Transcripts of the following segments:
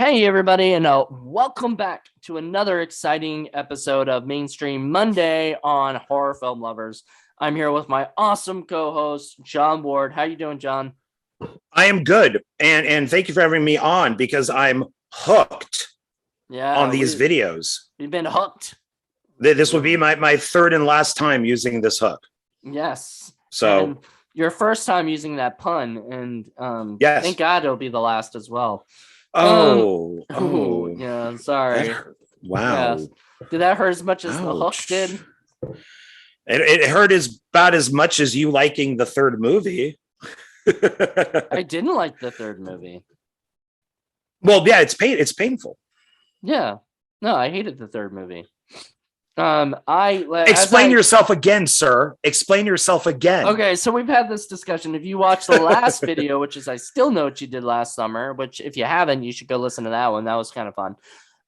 Hey, everybody, and welcome back to another exciting episode of Mainstream Monday on Horror Film Lovers. I'm here with my awesome co-host, John Ward. How you doing, John? I am good, and thank you for having me on because I'm hooked on Yeah, these videos. we've been hooked. This would be my third and last time using this hook. Yes. So And your first time using that pun, and yes. thank God it'll be the last as well. Oh, Yeah, I'm sorry. Wow. Yeah. Did that hurt as much as the hook did? It hurt about as much as you liking the third movie. I didn't like the third movie. Well, yeah, it's painful. Yeah. No, I hated the third movie. Explain yourself again, sir. Explain yourself again. Okay, so we've had this discussion. If you watch the last video, which is I Still Know What You Did Last Summer, which if you haven't, you should go listen to that one. That was kind of fun.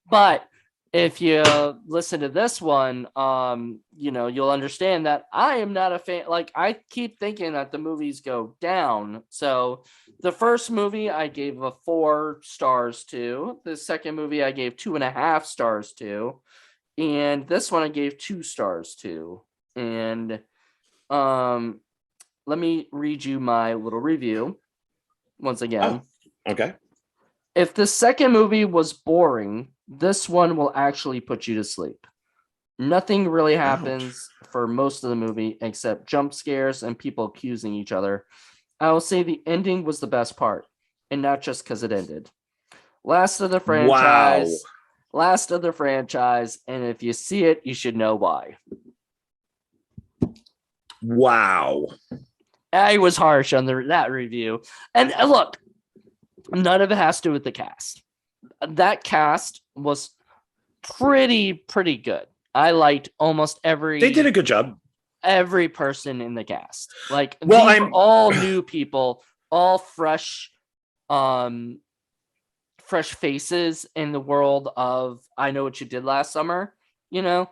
But if you listen to this one, you'll understand that I am not a fan. Like, I keep thinking that the movies go down. So the first movie I gave a 4 stars to. The second movie I gave 2.5 stars to. And this one I gave 2 stars to. And let me read you my little review once again. Oh, okay. If the second movie was boring, this one will actually put you to sleep. Nothing really happens for most of the movie except jump scares and people accusing each other. I will say the ending was the best part, and not just because it ended. Last of the franchise. Wow. Last of the franchise, and if you see it, you should know why. Wow. I was harsh on that review. And look, none of it has to do with the cast. That cast was pretty good. I liked almost every... They did a good job. Every person in the cast. Like, well, these were all new people, all fresh faces in the world of I Know What You Did Last Summer. They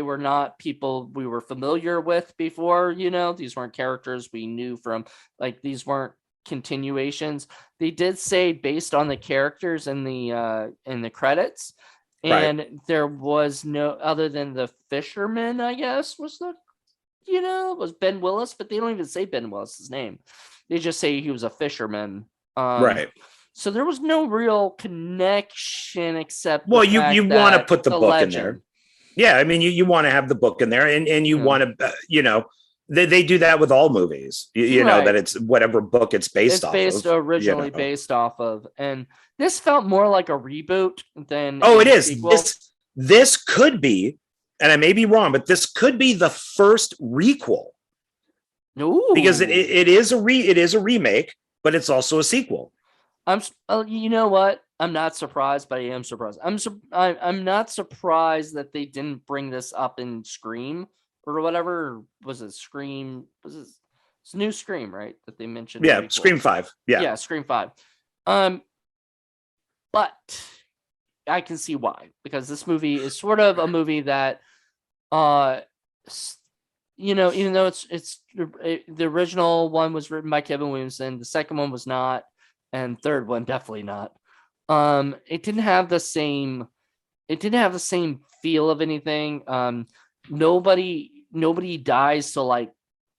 were not people we were familiar with before. These weren't characters we knew from, like, these weren't continuations. They did say based on the characters in the credits, and right. There was no other than the Fisherman, I guess, was Ben Willis, but they don't even say Ben Willis's name. They just say he was a fisherman. Right. So there was no real connection except you want to put the book legend. In there. Yeah, I mean, you want to have the book in there, and you want to, they do that with all movies. You know that it's whatever book it's based off of. Originally based off of, and this felt more like a reboot than. Oh, it is. Sequel. This could be, and I may be wrong, but this could be the first requel. Ooh. Because it is a remake, but it's also a sequel. You know what? I'm not surprised, but I am surprised. I'm not surprised that they didn't bring this up in Scream or whatever. Was it Scream? It's new Scream, right? That they mentioned. Yeah, Scream 5. Yeah, Scream 5. But I can see why, because this movie is sort of a movie that, even though it's the original one was written by Kevin Williamson, the second one was not. And third one definitely not. It didn't have the same feel of anything. Nobody dies till, like,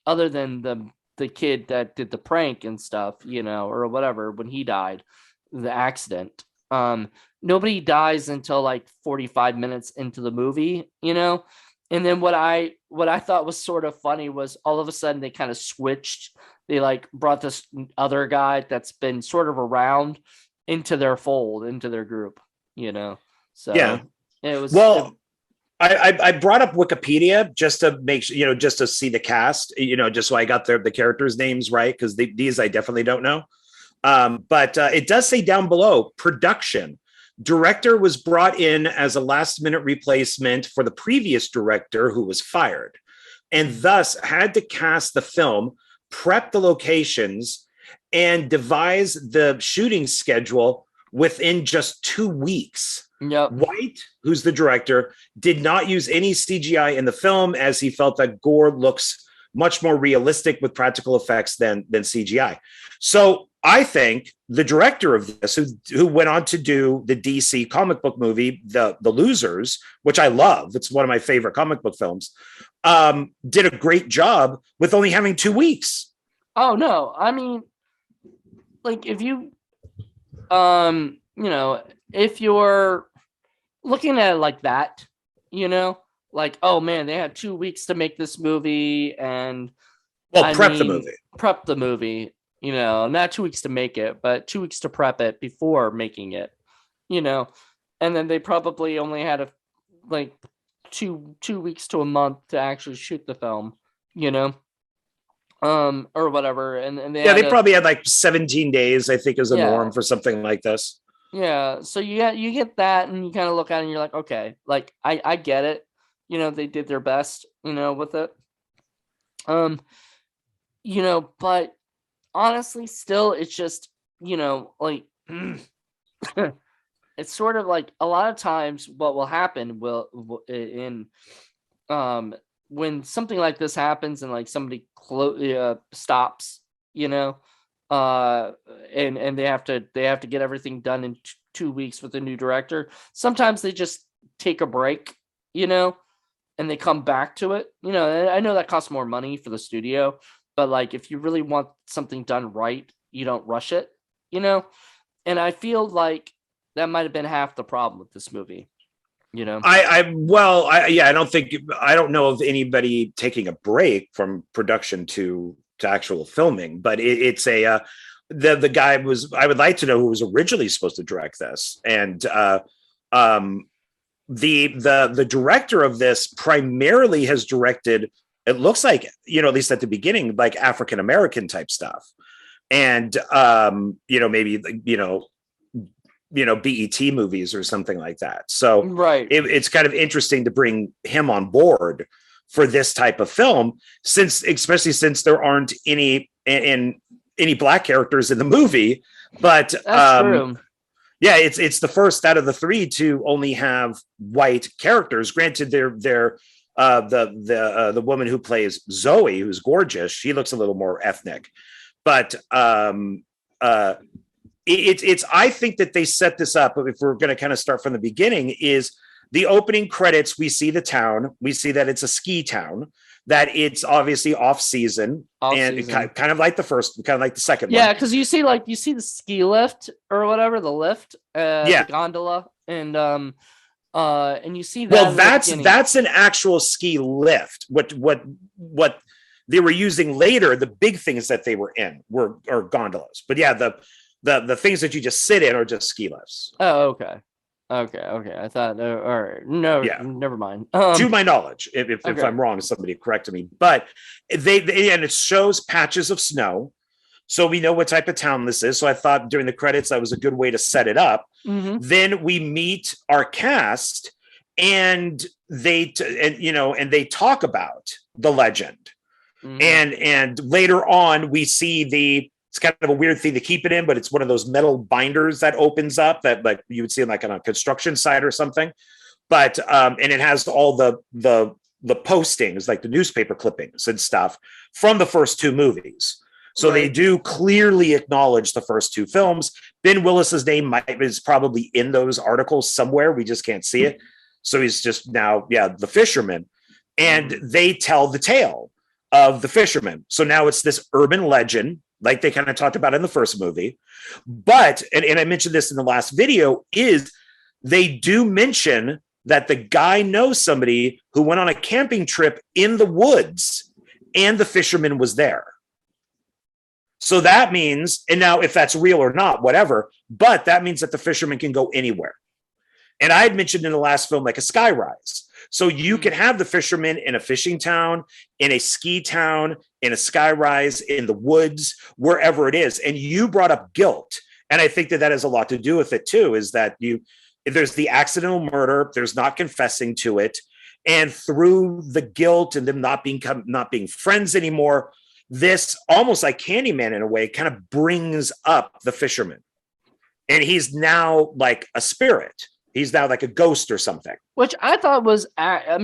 other than the kid that did the prank and stuff, or whatever, when he died, the accident. Nobody dies until like 45 minutes into the movie, And then what I thought was sort of funny was all of a sudden they kind of switched. They, like, brought this other guy that's been sort of around into their fold, into their group, So yeah, it was I brought up Wikipedia just to make sure, just to see the cast, just so I got the characters' names right, because these I definitely don't know. But it does say down below, production. Director was brought in as a last-minute replacement for the previous director who was fired, and thus had to cast the film, prep the locations, and devise the shooting schedule within just 2 weeks. Yep. White, who's the director, did not use any CGI in the film, as he felt that gore looks much more realistic with practical effects than CGI. So I think the director of this, who went on to do the DC comic book movie, the Losers, which I love, it's one of my favorite comic book films, did a great job with only having 2 weeks. Oh no, I mean, like if you, if you're looking at it like that, like, oh man, they had 2 weeks to make this movie, and prep the movie. Not 2 weeks to make it, but 2 weeks to prep it before making it, and then they probably only had like two weeks to a month to actually shoot the film, or whatever. And they probably had like 17 days, I think, is a norm for something like this. Yeah. So you get that, and you kind of look at it and you're like, okay, like I get it. They did their best, with it. But honestly, still, it's just, like, it's sort of like a lot of times what will happen when something like this happens and like somebody stops, and they have to get everything done in 2 weeks with a new director. Sometimes they just take a break, and they come back to it. I know that costs more money for the studio, but like if you really want something done right, you don't rush it, And I feel like that might have been half the problem with this movie. I don't know of anybody taking a break from production to actual filming, but it's the guy I would like to know who was originally supposed to direct this. And the director of this primarily has directed, it looks like, at least at the beginning, like African-American type stuff. And maybe BET movies or something like that. So right. It's kind of interesting to bring him on board for this type of film, especially since there aren't any black characters in the movie. But that's true. Yeah, it's the first out of the three to only have white characters. Granted, they're the woman who plays Zoe, who's gorgeous, she looks a little more ethnic, but it's I think that they set this up. If we're going to kind of start from the beginning, is the opening credits. We see the town. We see that it's a ski town. That it's obviously off season, and kind of like the first, kind of like the second one. Yeah, because you see the ski lift or whatever, the lift, the gondola, and you see that. Well, that's an actual ski lift. What they were using later, the big things that they were in are gondolas. But yeah, the things that you just sit in are just ski lifts. Oh, okay. I thought, all right, no, never mind. To my knowledge, if I'm wrong, somebody corrected me. But they and it shows patches of snow, so we know what type of town this is. So I thought during the credits that was a good way to set it up. Mm-hmm. Then we meet our cast, and they talk about the legend, mm-hmm. and later on we see it's kind of a weird thing to keep it in, but it's one of those metal binders that opens up that like you would see like on a construction site or something. But and it has all the postings, like the newspaper clippings and stuff from the first two movies. So They do clearly acknowledge the first two films. Ben Willis's name is probably in those articles somewhere. We just can't see it. So he's just now, the Fisherman. And they tell the tale of the Fisherman. So now it's this urban legend, like they kind of talked about in the first movie. But, and I mentioned this in the last video, is they do mention that the guy knows somebody who went on a camping trip in the woods and the Fisherman was there. So that means, and now if that's real or not, whatever, but that means that the Fisherman can go anywhere. And I had mentioned in the last film, like a skyrise. So you can have the Fisherman in a fishing town, in a ski town, in a skyrise, in the woods, wherever it is. And you brought up guilt. And I think that has a lot to do with it too, is that there's the accidental murder, there's not confessing to it. And through the guilt and them not being friends anymore, this almost like Candyman in a way kind of brings up the Fisherman. And he's now like a spirit. He's now like a ghost or something. Which I thought was, out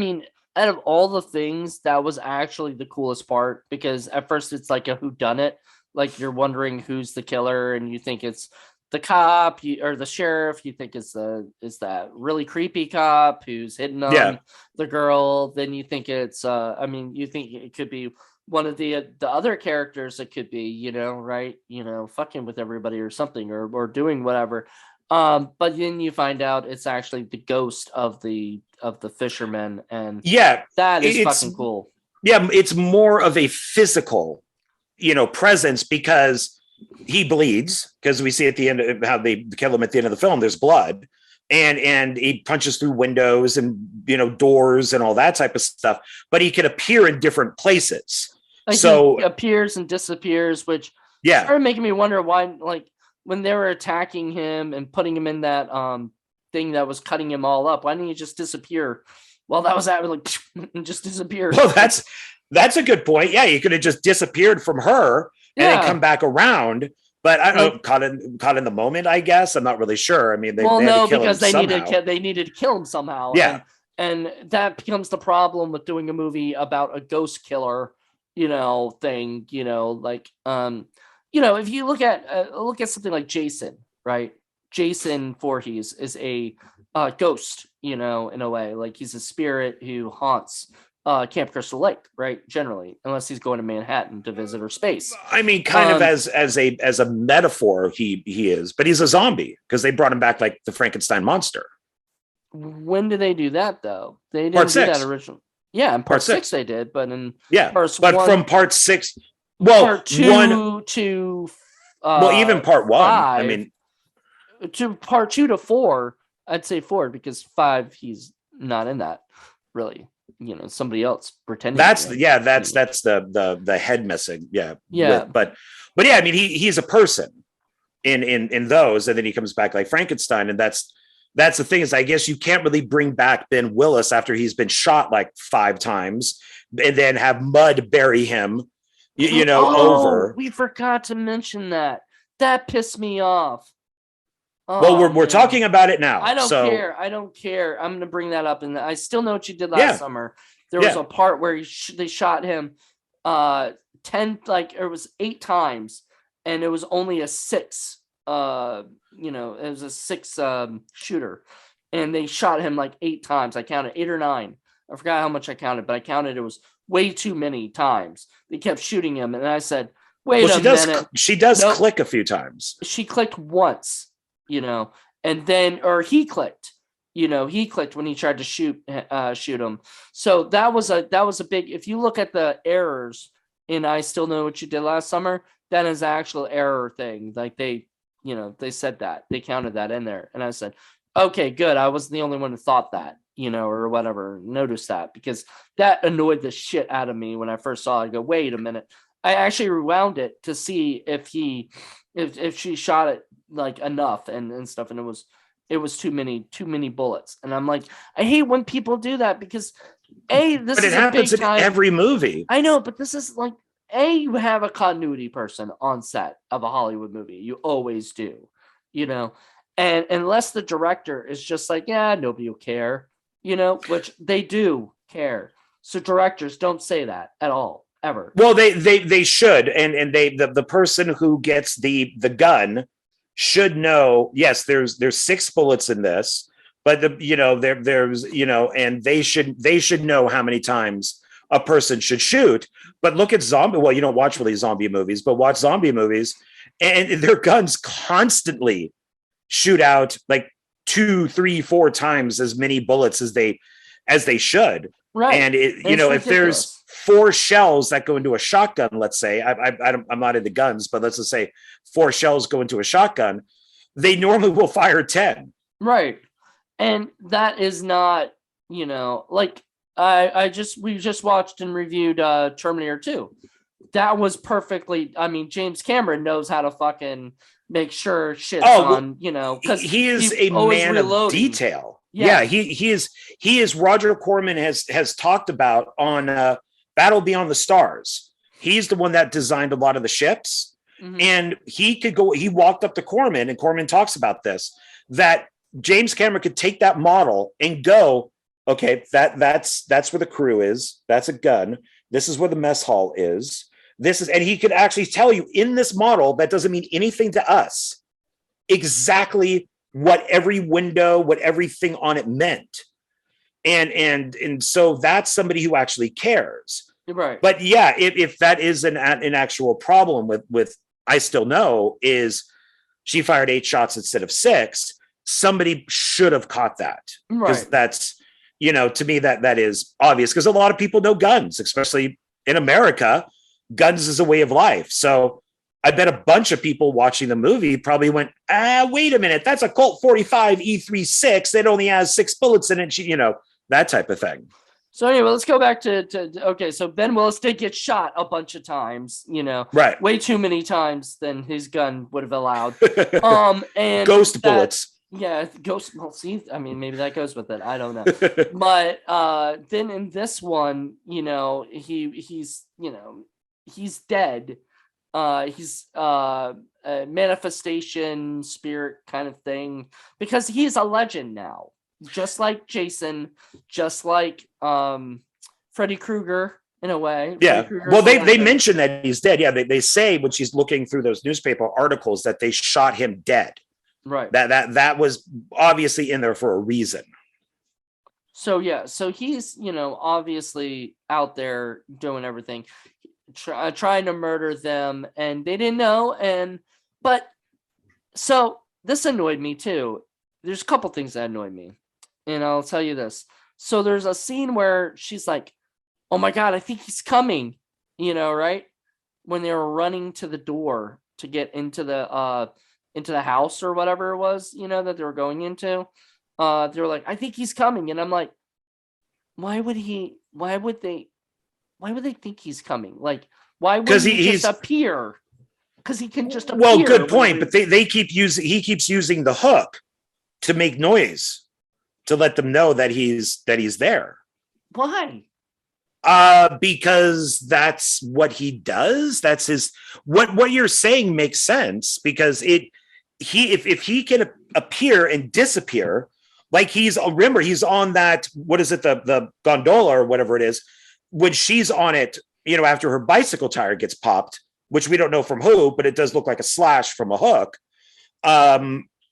of all the things, that was actually the coolest part. Because at first it's like a whodunit. like you're wondering who's the killer, and you think it's the cop or the sheriff. You think it's that really creepy cop who's hitting on the girl. Then you think it's you think it could be one of the other characters. It could be, right, fucking with everybody or something, or doing whatever. But then you find out it's actually the ghost of the fisherman, and that is fucking cool. Yeah, it's more of a physical, presence, because he bleeds, because we see at the end of how they kill him at the end of the film, there's blood, and he punches through windows and doors and all that type of stuff, but he can appear in different places. Like, so he appears and disappears, which started making me wonder why, like, when they were attacking him and putting him in that thing that was cutting him all up, why didn't he just disappear? Well, that was happening, like, and just disappeared. Well, that's a good point. Yeah, he could have just disappeared from her and then come back around. But I don't know, caught in the moment, I guess. I'm not really sure. I mean, because they needed to kill him somehow. Yeah, and that becomes the problem with doing a movie about a ghost killer, thing. If you look at something like Jason, right? Jason Voorhees is a ghost, in a way. Like, he's a spirit who haunts Camp Crystal Lake, right? Generally, unless he's going to Manhattan to visit or space. I mean, kind of as a metaphor, he is, but he's a zombie because they brought him back like the Frankenstein monster. When did they do that though? They didn't do that originally. Yeah, in part 6 they did, but in from part 6, well, part 2 to even part 1. 5, I mean, to part 2 to 4, I'd say 4, because 5 he's not in that really. Somebody else pretending. That's the head missing. Yeah. But yeah, I mean, he's a person in those, and then he comes back like Frankenstein, and that's the thing, is I guess you can't really bring back Ben Willis after he's been shot like 5 times and then have mud bury him, over. We forgot to mention that. That pissed me off. Well, we're talking about it now. I don't care. I'm going to bring that up. And I still know what you did last summer. There was a part where they shot him 10, like, it was 8 times, and it was only a 6, it was a 6 shooter, and they shot him like 8 times. I counted 8 or 9. I forgot how much I counted, but I counted it was way too many times. They kept shooting him, and I said, wait a minute. She does click a few times. She clicked once. And then, or he clicked, when he tried to shoot him. So that was a big, if you look at the errors in I Still Know What You Did Last Summer, that is an actual error thing. Like, they said that, they counted that in there. And I said, okay, good. I wasn't the only one who thought that, or whatever, noticed that, because that annoyed the shit out of me when I first saw it. I go, wait a minute. I actually rewound it to see if she shot it like enough and stuff, and it was too many bullets. And I'm like, I hate when people do that, because this is happens in every movie. I know, but this is like, you have a continuity person on set of a Hollywood movie. You always do, and unless the director is just like, yeah, nobody will care, which they do care. So directors don't say that at all, ever. Well, they should, and the person who gets the gun should know, yes, there's 6 bullets in this, but there's and they should know how many times a person should shoot. But look at zombie. Well, you don't watch really zombie movies, but watch zombie movies, and their guns constantly shoot out like 2, 3, 4 times as many bullets as they should. Right. And if there's 4 shells that go into a shotgun, let's say, I'm not into guns, but let's just say 4 shells go into a shotgun, they normally will fire 10. Right. And that is not, like, we just watched and reviewed Terminator 2. That was perfectly, I mean, James Cameron knows how to fucking make sure shit's on, because he is a man of detail. Yeah, he is. Roger Corman has talked about on Battle Beyond the Stars. He's the one that designed a lot of the ships, and he walked up to Corman, and Corman talks about this, that James Cameron could take that model and go, okay, that's where the crew is. That's a gun. This is where the mess hall is. this is, and he could actually tell you in this model that doesn't mean anything to us, exactly what every window, what everything on it meant. And so that's somebody who actually cares. Right. But yeah, if that is an actual problem with I Still Know, is she fired 8 shots instead of 6, somebody should have caught that. Because Right. that's, to me, that is obvious, because a lot of people know guns, especially in America. Guns is a way of life. So I bet a bunch of people watching the movie probably went, wait a minute, that's a Colt 45 E36 that only has 6 bullets in it, that type of thing. So anyway, let's go back to okay. So Ben Willis did get shot a bunch of times, Right. way too many times than his gun would have allowed. And ghost bullets. Yeah, ghost. Well, see, I mean, maybe that goes with it. I don't know. But then in this one, he's dead. He's a manifestation spirit kind of thing, because he's a legend now. Just like Jason, just like Freddy Krueger in a way. Yeah. Well, they mention that he's dead. Yeah, they say when she's looking through those newspaper articles that they shot him dead. Right. That was obviously in there for a reason. So yeah, so he's obviously out there doing everything, trying to murder them, and they didn't know. But so this annoyed me too. There's a couple things that annoyed me. And I'll tell you this. So there's a scene where she's like, oh my God, I think he's coming, right? When they were running to the door to get into the house or whatever it was, that they were going into. They were like, I think he's coming. And I'm like, why would they think he's coming? Like, why would he just appear? Because he can just appear. Well, good point. But he keeps using the hook to make noise, to let them know that he's there. Why? Because that's what he does. That's his. What you're saying makes sense, because if he can appear and disappear, like remember he's on that, what is it, the gondola or whatever it is, when she's on it, after her bicycle tire gets popped, which we don't know from who, but it does look like a slash from a hook,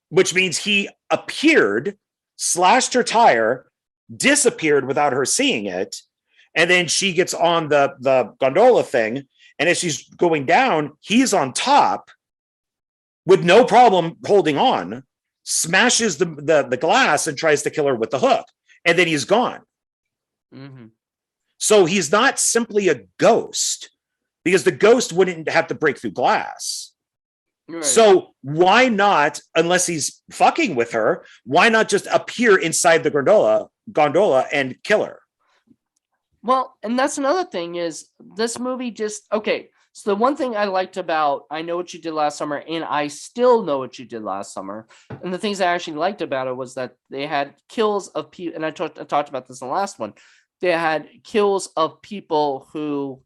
which means he appeared, slashed her tire, disappeared without her seeing it, and then she gets on the gondola thing, and as she's going down, he's on top with no problem holding on, smashes the glass and tries to kill her with the hook, and then he's gone. Mm-hmm. So he's not simply a ghost, because the ghost wouldn't have to break through glass. Right. So why not, unless he's fucking with her, why not just appear inside the gondola and kill her? Well, and that's another thing, is this movie just, okay, so the one thing I liked about I Know What You Did Last Summer and I Still Know What You Did Last Summer, and the things I actually liked about it was that they had kills of people, and I talked about this in the last one, they had kills of people who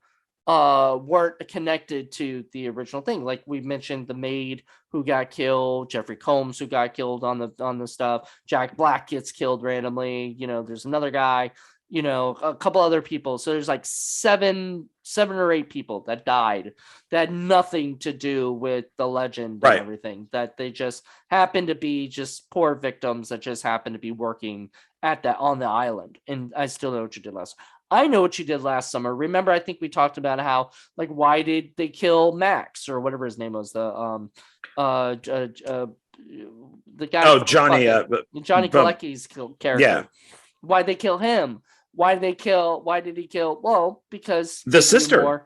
weren't connected to the original thing. Like we mentioned, the maid who got killed, Jeffrey Combs who got killed on the stuff, Jack Black gets killed randomly, there's another guy, a couple other people. So there's like seven or 8 people that died that had nothing to do with the legend and everything, that they just happened to be just poor victims that just happened to be working on the island. And I Still Know What You Did Last Summer. I Know What You Did Last Summer. Remember, I think we talked about how, like, why did they kill Max or whatever his name was, the guy. Oh, Johnny Galecki's character. Yeah. Why'd they kill him? Why did he kill? Well, because the sister.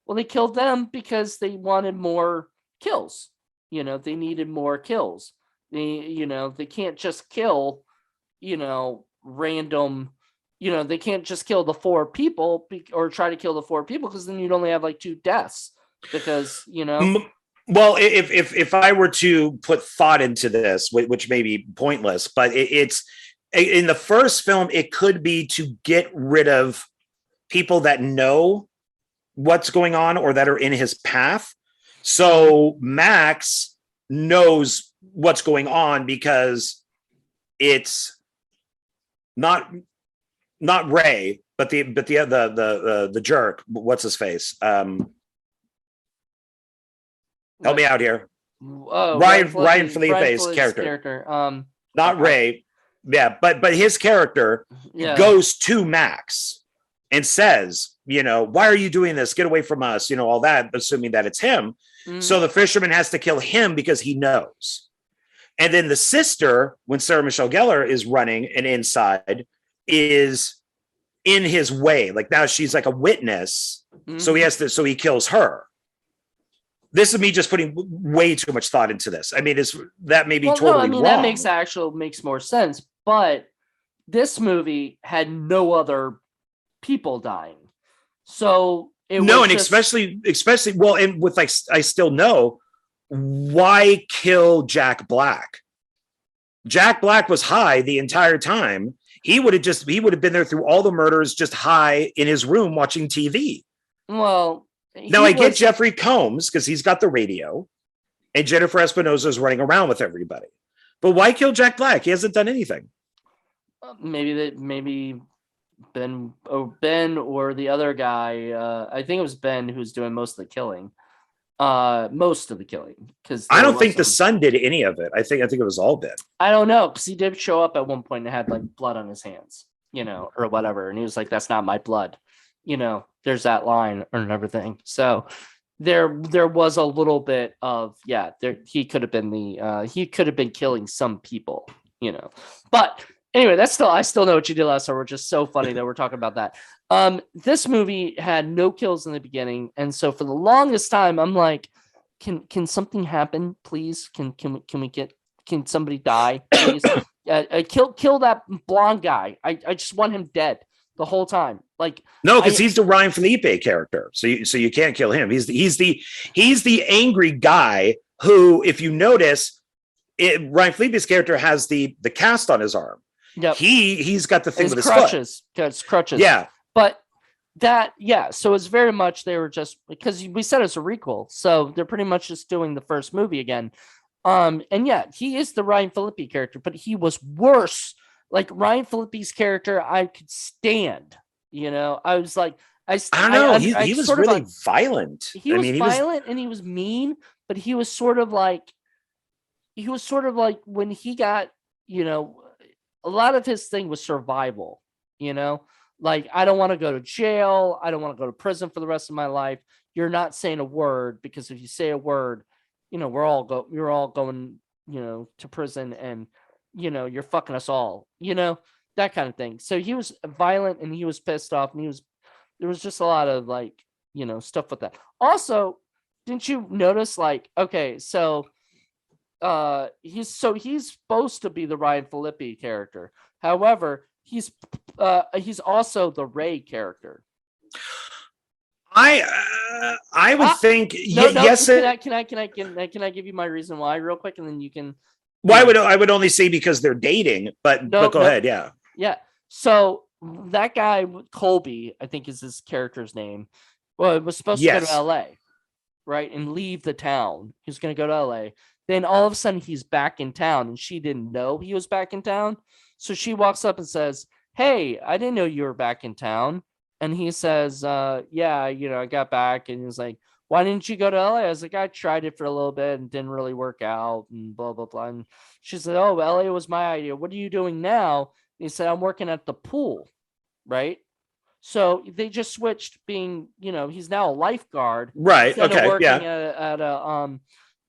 Well, they killed them because they wanted more kills. They needed more kills. They can't just kill, random. They can't just kill the 4 people or try to kill the 4 people, because then you'd only have like 2 deaths, because, Well, if I were to put thought into this, which may be pointless, but it's in the first film, it could be to get rid of people that know what's going on or that are in his path. So Max knows what's going on, because it's not not Ray, but the jerk. What's his face? Help me out here. Oh, Ryan Felipe's character. Not Ray. Yeah, but his character goes to Max and says, why are you doing this? Get away from us, all that, assuming that it's him. Mm-hmm. So the fisherman has to kill him because he knows. And then the sister, when Sarah Michelle Gellar is running and inside, is in his way. Like now she's like a witness. Mm-hmm. So he kills her. This is me just putting way too much thought into this. I mean, that may be totally wrong. That makes more sense. But this movie had no other people dying. So especially well, and with like I still know, why kill Jack Black? Jack Black was high the entire time. He would have been there through all the murders, just high in his room watching TV. Well, now I get Jeffrey Combs because he's got the radio, and Jennifer Espinosa is running around with everybody. But why kill Jack Black? He hasn't done anything. Maybe Ben or the other guy. I think it was Ben who's doing most of the killing. Because I don't think the son did any of it. I think it was all Ben. I don't know, because he did show up at one point and had like blood on his hands, or whatever, and he was like, "That's not my blood." There's that line and everything. So there was a little bit of he could have been killing some people, But anyway, I still know what you did last summer, which is so funny that we're talking about that. This movie had no kills in the beginning, and so for the longest time, I'm like, can something happen, please? Can somebody die, please? Kill that blonde guy. I just want him dead the whole time. Like, no, because he's the Ryan Felipe character, so you can't kill him. He's the angry guy who, if you notice, Ryan Felipe's character has the cast on his arm. Yep. He's got the thing with his crutches. It's crutches. Yeah. But so it's very much, they were just, because we said it's a requel, so they're pretty much just doing the first movie again. And he is the Ryan Felipe character, but he was worse. Like Ryan Felipe's character, I could stand. I was like, I don't know. He was really violent. He was violent and he was mean, but he was sort of like when he got, a lot of his thing was survival, like, I don't want to go to jail. I don't want to go to prison for the rest of my life. You're not saying a word, because if you say a word, we're all going, to prison, and, you're fucking us all, that kind of thing. So he was violent and he was pissed off, and there was just a lot of like, stuff with that. Also, didn't you notice, like, okay, so he's supposed to be the Ryan Felipe character. However, he's also the Ray character. I would think yes. Can I give you my reason why real quick, and then you can. Well, I would only say because they're dating, but go ahead. Yeah. Yeah. So that guy Colby, I think is his character's name. Well, it was supposed to go to L.A., right, and leave the town. He was going to go to L.A. Then all of a sudden he's back in town, and she didn't know he was back in town. So she walks up and says, "Hey, I didn't know you were back in town." And he says, "Yeah, I got back." And he was like, "Why didn't you go to LA?" I was like, "I tried it for a little bit and didn't really work out," and blah, blah, blah. And she said, "Oh, LA was my idea. What are you doing now?" And he said, "I'm working at the pool." Right. So they just switched being, he's now a lifeguard. Right. Okay. Working at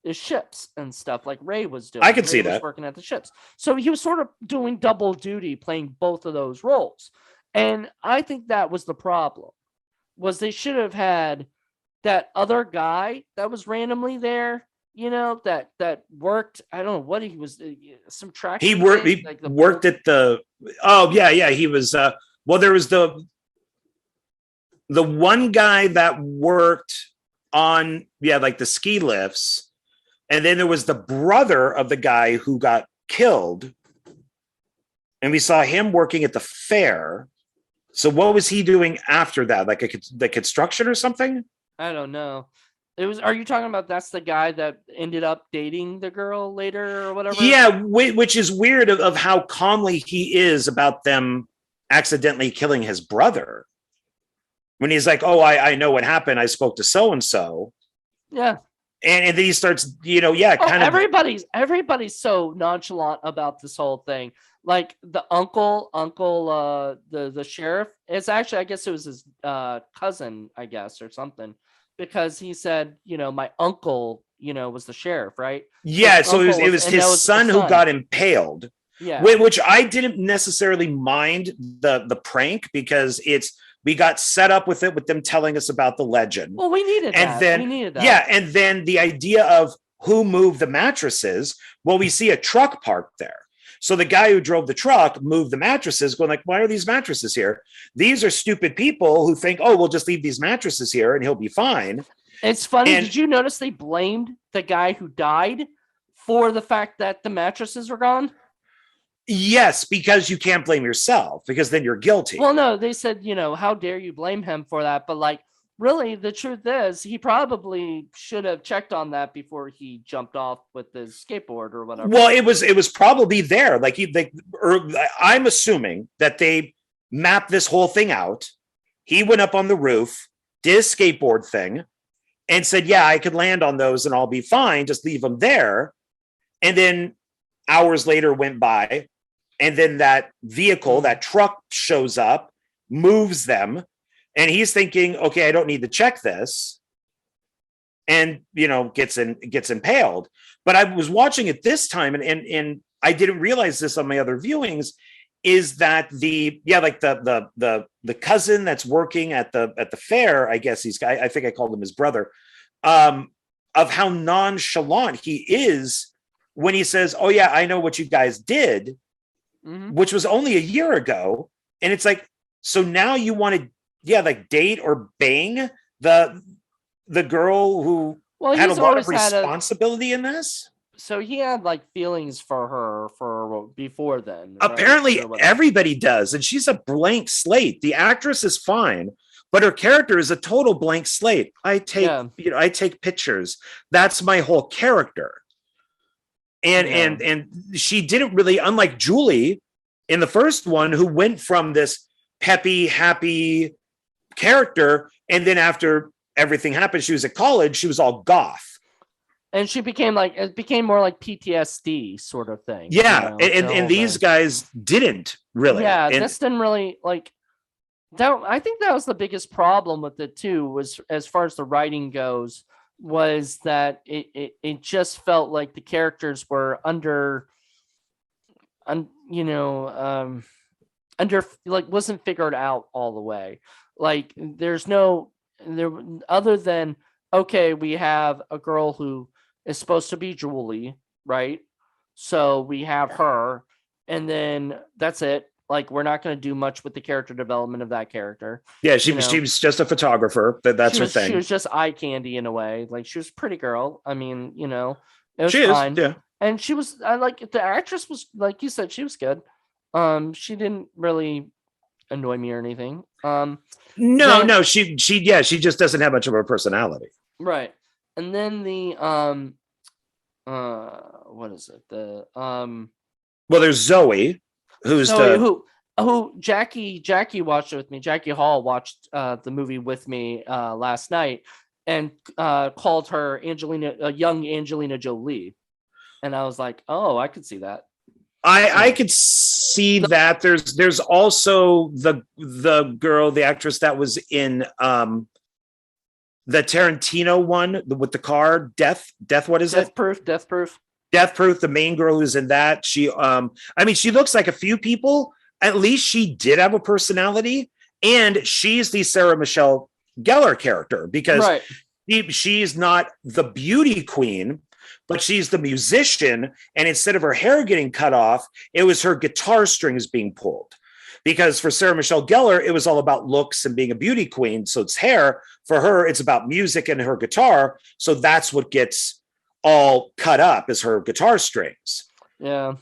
the ships and stuff like Ray was doing. I could see that. Working at the ships. So he was sort of doing double duty, playing both of those roles. And I think that was the problem, was they should have had that other guy that was randomly there, that worked. I don't know what he was, some track. He worked. He worked at the. Oh yeah. He was. Well, there was the one guy that worked on like the ski lifts, and then there was the brother of the guy who got killed, and we saw him working at the fair. So what was he doing after that? Like the construction or something? I don't know. Are you talking about that's the guy that ended up dating the girl later or whatever? Yeah, which is weird of how calmly he is about them accidentally killing his brother. When he's like, oh, I know what happened. I spoke to so-and-so. Yeah. And then he starts, everybody's so nonchalant about this whole thing. Like the uncle, the sheriff, it's actually, I guess it was his cousin, I guess, or something, because he said, my uncle, was the sheriff, right? Yeah, so it was his son who got impaled. Yeah, which I didn't necessarily mind the prank, because we got set up with them telling us about the legend. Well, we needed that. Yeah, and then the idea of who moved the mattresses. Well, we see a truck parked there. So the guy who drove the truck moved the mattresses, going like, why are these mattresses here? These are stupid people who think, oh, we'll just leave these mattresses here and he'll be fine. It's funny. Did you notice they blamed the guy who died for the fact that the mattresses were gone? Yes, because you can't blame yourself, because then you're guilty. Well, no, they said, how dare you blame him for that? But like, really, the truth is, he probably should have checked on that before he jumped off with his skateboard or whatever. Well, it was probably there. Like I'm assuming that they mapped this whole thing out. He went up on the roof, did a skateboard thing, and said, yeah, I could land on those and I'll be fine. Just leave them there. And then hours later went by. And then that vehicle, that truck shows up, moves them. And he's thinking, okay, I don't need to check this. And, gets impaled. But I was watching it this time, and I didn't realize this on my other viewings, is that the cousin that's working at the fair, I guess I think I called him his brother, of how nonchalant he is when he says, oh yeah, I know what you guys did, which was only a year ago. And it's like, so now you want to, date or bang the girl who had a lot of responsibility in this. So he had like feelings for her for before then. Apparently everybody does. And she's a blank slate. The actress is fine, but her character is a total blank slate. I take pictures. That's my whole character. And she didn't really, unlike Julie in the first one, who went from this peppy, happy character, and then after everything happened, she was at college, she was all goth. And she became more like PTSD sort of thing. Yeah, and these guys didn't really. Yeah, this didn't really like that. I think that was the biggest problem with it too, was as far as the writing goes, was that it just felt like the characters were under like wasn't figured out all the way. Like there other than, okay, we have a girl who is supposed to be Julie, right? So we have her, and then that's it. Like, we're not going to do much with the character development of that character. Yeah, she was just a photographer. That's her thing. She was just eye candy in a way. Like, she was a pretty girl. I mean, it was fine. Yeah. And she was, the actress was, like you said, she was good. She didn't really annoy me or anything. No, she just doesn't have much of a personality. Right. And then the, what is it? Well, there's Zoe. Who Jackie watched it with me. Jackie Hall watched the movie with me last night and called her young Angelina Jolie, and I was like, oh, I could see that. I could see that. There's also the girl, the actress that was in the Tarantino one with the car, Death. What is it? Death Proof, the main girl who's in that. She she looks like a few people. At least she did have a personality, and she's the Sarah Michelle Gellar character, because she's not the beauty queen, but she's the musician. And instead of her hair getting cut off, it was her guitar strings being pulled. Because for Sarah Michelle Gellar, it was all about looks and being a beauty queen. So it's hair. For her, it's about music and her guitar. So that's what gets all cut up, is her guitar strings. Yeah.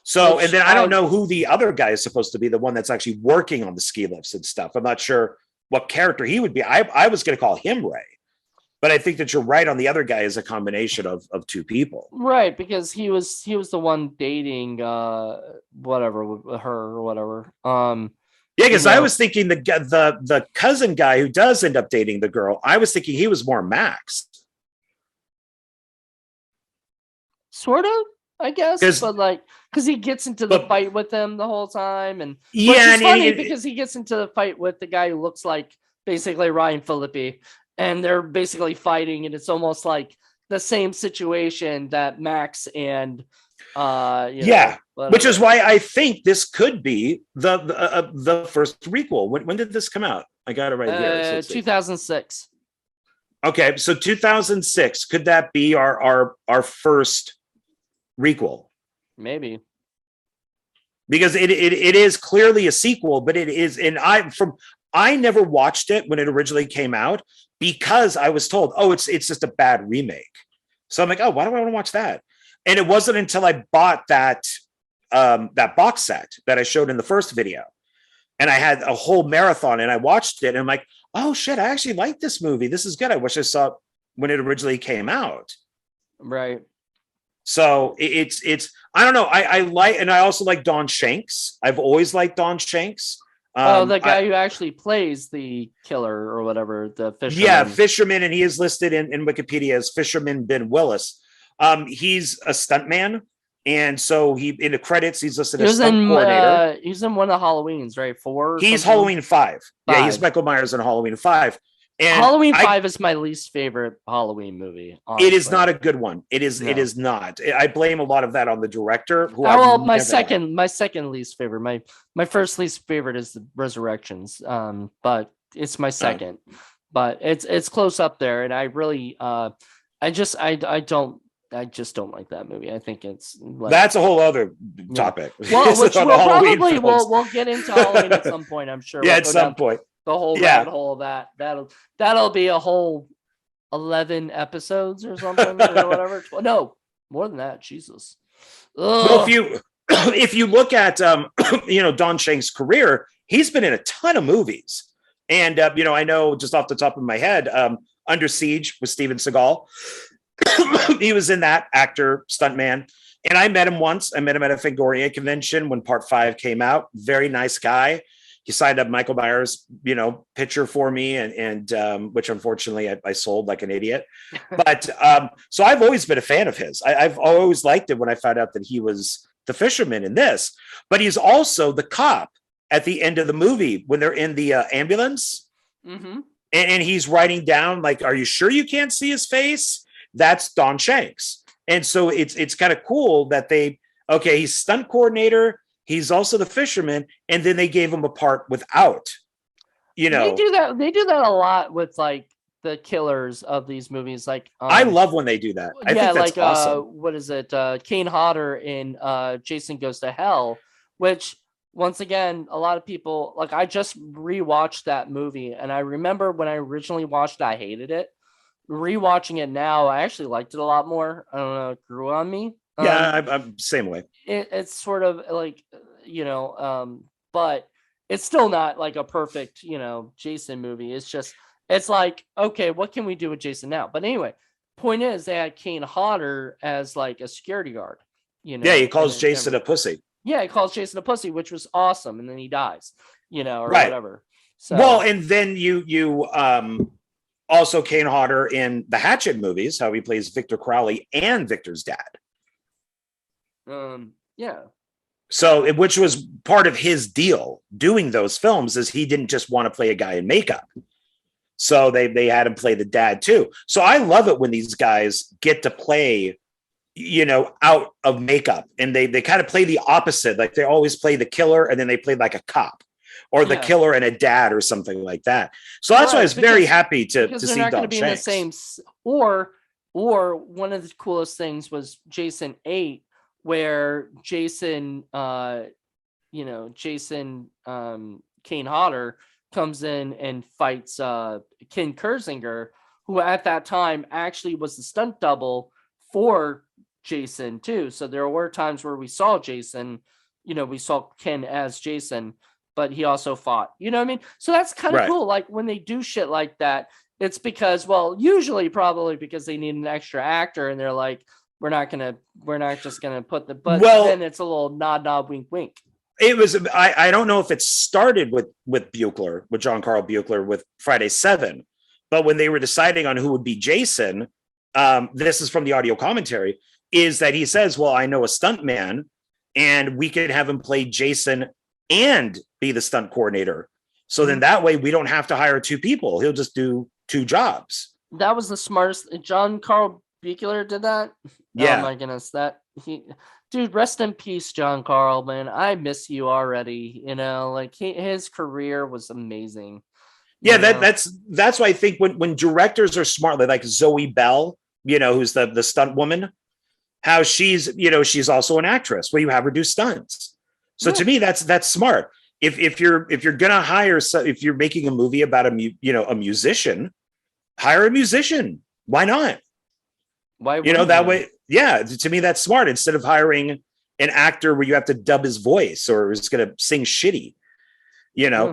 So, and then I don't know who the other guy is supposed to be, the one that's actually working on the ski lifts and stuff. I'm not sure what character he would be. I was going to call him Ray, but I think that you're right on the other guy is a combination of two people. Right, because he was the one dating whatever with her or whatever. Yeah, because You I know? was thinking the cousin guy who does end up dating the girl, I was thinking he was more Max. Sort of, I guess, Because but like, because he gets into the but fight with them the whole time, and which yeah, is and funny because he gets into the fight with the guy who looks like basically Ryan Phillippe, and they're basically fighting, and it's almost like the same situation that Max and yeah, which is whatever. why I think this could be the first prequel. When did this come out? I got it right here. So let's see. 2006. Okay, so 2006, could that be our first requel? Maybe. Because it is clearly a sequel, but it is, and I never watched it when it originally came out because I was told, oh, it's just a bad remake. So I'm like, oh, why do I want to watch that? And it wasn't until I bought that box set that I showed in the first video, and I had a whole marathon, and I watched it, and I'm like, oh shit, I actually like this movie. This is good. I wish I saw it when it originally came out. Right. So it's I don't know. I like, and I also like Don Shanks. I've always liked Don Shanks. The guy who actually plays the killer or whatever, the fisherman. Yeah, Fisherman, and he is listed in Wikipedia as Fisherman Ben Willis. He's a stuntman, and so he in the credits he's listed as stunt coordinator. He's in one of the Halloweens, right? 4. He's Halloween 5. Yeah, he's Michael Myers in Halloween 5. And Halloween 5 is my least favorite Halloween movie. Honestly. It is not a good one. It is. No. It is not. I blame a lot of that on the director. Who my second least favorite. My first least favorite is the Resurrections. But it's my second. But it's close up there, and I really I just don't like that movie. I think it's like, that's a whole other topic. Well, which we'll get into Halloween at some point. I'm sure. Yeah, at some point. The whole rabbit hole of that. That'll be a whole 11 episodes or something or whatever. No, more than that. Jesus. Well, if you look at Don Shanks' career, he's been in a ton of movies, and I know just off the top of my head, Under Siege with Steven Seagal. He was in that, actor, stuntman. And I met him once. I met him at a Fangoria convention when Part 5 came out. Very nice guy. He signed up Michael Myers, picture for me, and which unfortunately I sold like an idiot. But so I've always been a fan of his. I've always liked it when I found out that he was the fisherman in this. But he's also the cop at the end of the movie when they're in the ambulance. Mm-hmm. And he's writing down, like, are you sure you can't see his face? That's Don Shanks. And so it's kind of cool that he's stunt coordinator. He's also the fisherman, and then they gave him a part without, They do that a lot with like the killers of these movies. Like I love when they do that. I think that's awesome. What is it? Kane Hodder in Jason Goes to Hell, which once again, a lot of people like. I just rewatched that movie, and I remember when I originally watched it, I hated it. Rewatching it now, I actually liked it a lot more. I don't know, it grew on me. Yeah, I'm same way. It's sort of like, but it's still not like a perfect, Jason movie. It's like, okay, what can we do with Jason now? But anyway, point is they had Kane Hodder as like a security guard. Yeah, he calls Jason a pussy. Yeah, he calls Jason a pussy, which was awesome, and then he dies, or right. whatever. So well, and then you also Kane Hodder in the Hatchet movies, how he plays Victor Crowley and Victor's dad. Yeah. So, which was part of his deal doing those films, is he didn't just want to play a guy in makeup. So they had him play the dad too. So I love it when these guys get to play, out of makeup, and they kind of play the opposite. Like they always play the killer, and then they play like a cop, or the killer and a dad, or something like that. So that's why I was very happy to see they're not going to Don be Shanks. in the same. Or one of the coolest things was Jason 8. Where Jason, Kane Hodder comes in and fights Ken Kersinger, who at that time actually was the stunt double for Jason too. So there were times where we saw Jason, we saw Ken as Jason, but he also fought. You know what I mean? So that's kind of cool. Like when they do shit like that, it's because, usually probably because they need an extra actor, and they're like, we're not just gonna put then it's a little nod, wink, wink. It was. I don't know if it started with Buechler, with John Carl Buechler, with Friday 7, but when they were deciding on who would be Jason, this is from the audio commentary, is that he says, "Well, I know a stunt man, and we can have him play Jason and be the stunt coordinator. So then that way we don't have to hire 2 people. He'll just do 2 jobs." That was the smartest. John Carl Buechler did that. Yeah. Oh my goodness, dude, rest in peace, John Carl, man. I miss you already. You know, like his career was amazing. Yeah, that's why I think when directors are smart, like Zoe Bell, you know, who's the stunt woman, how she's also an actress. Well, you have her do stunts. So to me, that's smart. If you're gonna hire, if you're making a movie about a musician, hire a musician. Why not? Why that way? Yeah, to me, that's smart. Instead of hiring an actor where you have to dub his voice or is going to sing shitty,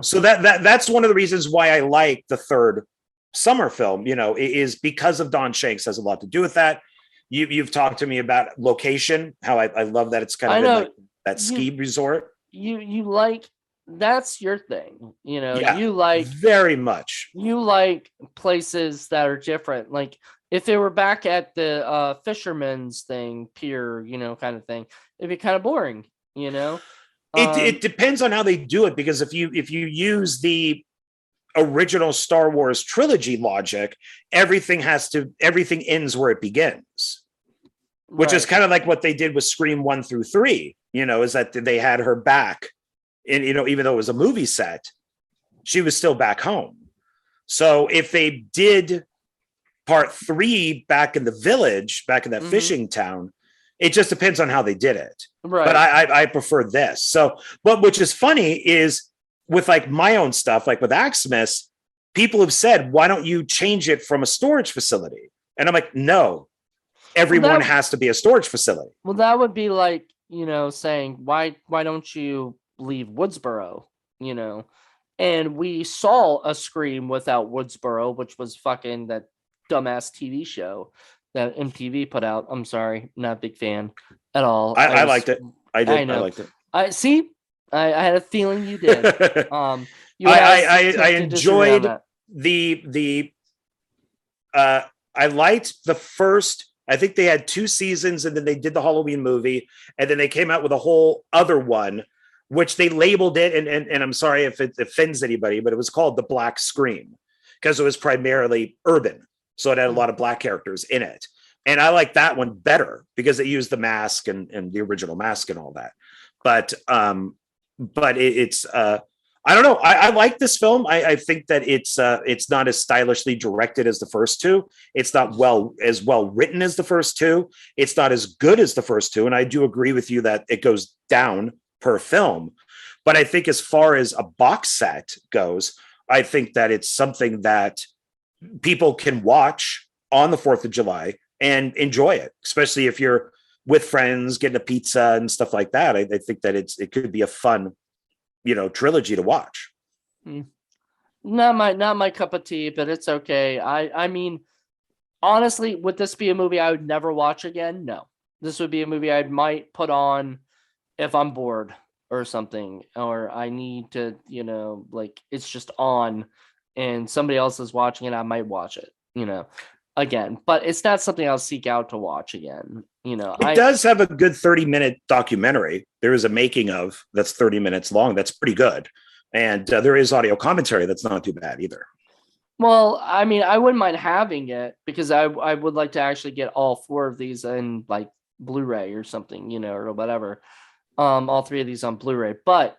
So that's one of the reasons why I like the third summer film. Is because of Don Shanks, has a lot to do with that. You've talked to me about location, how I love that it's kind of like that ski resort. You like, that's your thing. Yeah, you like very much. You like places that are different. Like if they were back at the Fisherman's pier, kind of thing, it'd be kind of boring, It depends on how they do it, because if you use the original Star Wars trilogy logic, everything ends where it begins, which is kind of like what they did with Scream 1 through 3, is that they had her back, and even though it was a movie set, she was still back home. So if they did part 3 back in the village, back in that fishing town, it just depends on how they did it. Right. But I prefer this. So, but which is funny is with like my own stuff, like with Axmas, people have said, why don't you change it from a storage facility? And I'm like, no, everyone has to be a storage facility. Well, that would be like, saying, why don't you leave Woodsboro, And we saw a Scream without Woodsboro, which was fucking that dumbass TV show that MTV put out. I'm sorry, not a big fan at all. I liked it. I did. I liked it. I had a feeling you did. I enjoyed the I liked the first. I think they had 2 seasons, and then they did the Halloween movie, and then they came out with a whole other one, which they labeled it, and I'm sorry if it offends anybody, but it was called The Black Scream, because it was primarily urban. So it had a lot of Black characters in it. And I like that one better because it used the mask and the original mask and all that. But it's I don't know. I like this film. I think that it's not as stylishly directed as the first 2. It's not as well written as the first 2. It's not as good as the first 2. And I do agree with you that it goes down per film. But I think as far as a box set goes, I think that it's something that people can watch on the 4th of July and enjoy it, especially if you're with friends, getting a pizza and stuff like that. I think that it could be a fun, trilogy to watch. Not my cup of tea, but it's okay. I mean, honestly, would this be a movie I would never watch again? No. This would be a movie I might put on if I'm bored or something, or I need to, like it's just on and somebody else is watching it, I might watch it, again, but it's not something I'll seek out to watch again. It does have a good 30-minute documentary. There is a making of that's 30 minutes long. That's pretty good. And there is audio commentary. That's not too bad either. Well, I mean, I wouldn't mind having it because I would like to actually get all 4 of these in like Blu-ray or something, or whatever. All 3 of these on Blu-ray, but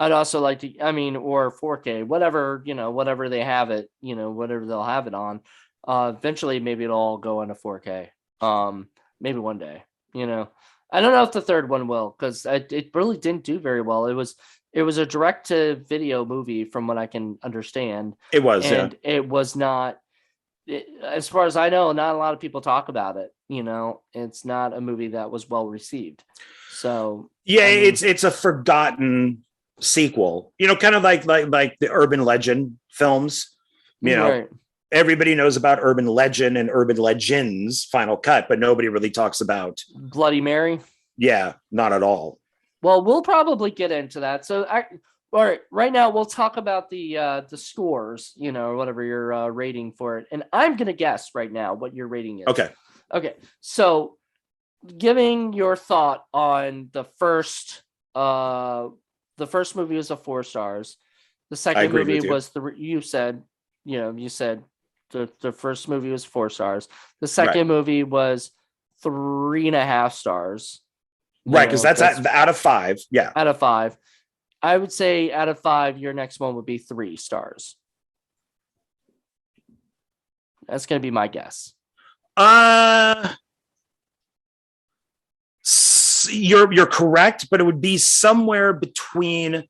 I'd also like to, or 4K, whatever, whatever they have it, whatever they'll have it on. Eventually, maybe it'll all go into 4K. Maybe one day, I don't know if the third one will, because it really didn't do very well. It was a direct to video movie, from what I can understand. It was, and it was not, as far as I know, not a lot of people talk about it. It's not a movie that was well received. So yeah, it's a forgotten sequel, kind of like the urban legend films, right. Everybody knows about Urban Legend and Urban Legends Final Cut, but nobody really talks about Bloody Mary. Yeah, not at all. Well, we'll probably get into that. So, all right, right now we'll talk about the scores, or whatever your rating for it, and I'm gonna guess right now what your rating is. Okay. Okay. So, giving your thought on the first movie was a 4 stars. The second movie was you said the first movie was 4 stars. The second movie was 3.5 stars. Right, because that's out of 5. Yeah. Out of 5. I would say out of 5, your next one would be 3 stars. That's going to be my guess. You're correct, but it would be somewhere between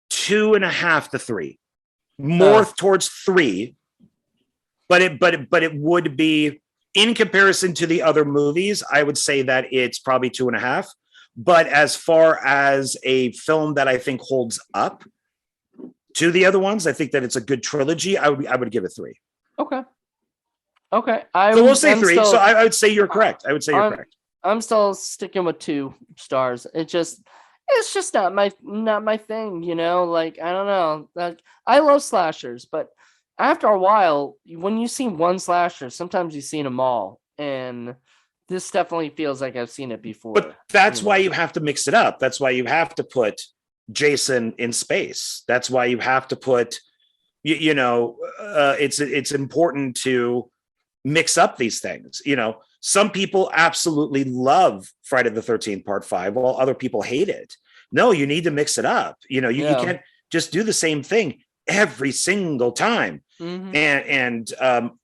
2.5 to 3. More towards 3. But it would be, in comparison to the other movies, I would say that it's probably 2.5. But as far as a film that I think holds up to the other ones, I think that it's a good trilogy. I would give it 3. Okay. So we'll say 3. So I would say you're correct. I would say you're correct. I'm still sticking with 2 stars. It's just not my thing, Like, I don't know. Like, I love slashers, but after a while, when you see one slasher, sometimes you've seen them all, and this definitely feels like I've seen it before. But that's why you have to mix it up. That's why you have to put Jason in space. That's why you have to put, it's important to mix up these things. Some people absolutely love Friday the 13th Part 5, while other people hate it. No, you need to mix it up. You can't just do the same thing every single time. Mm-hmm. And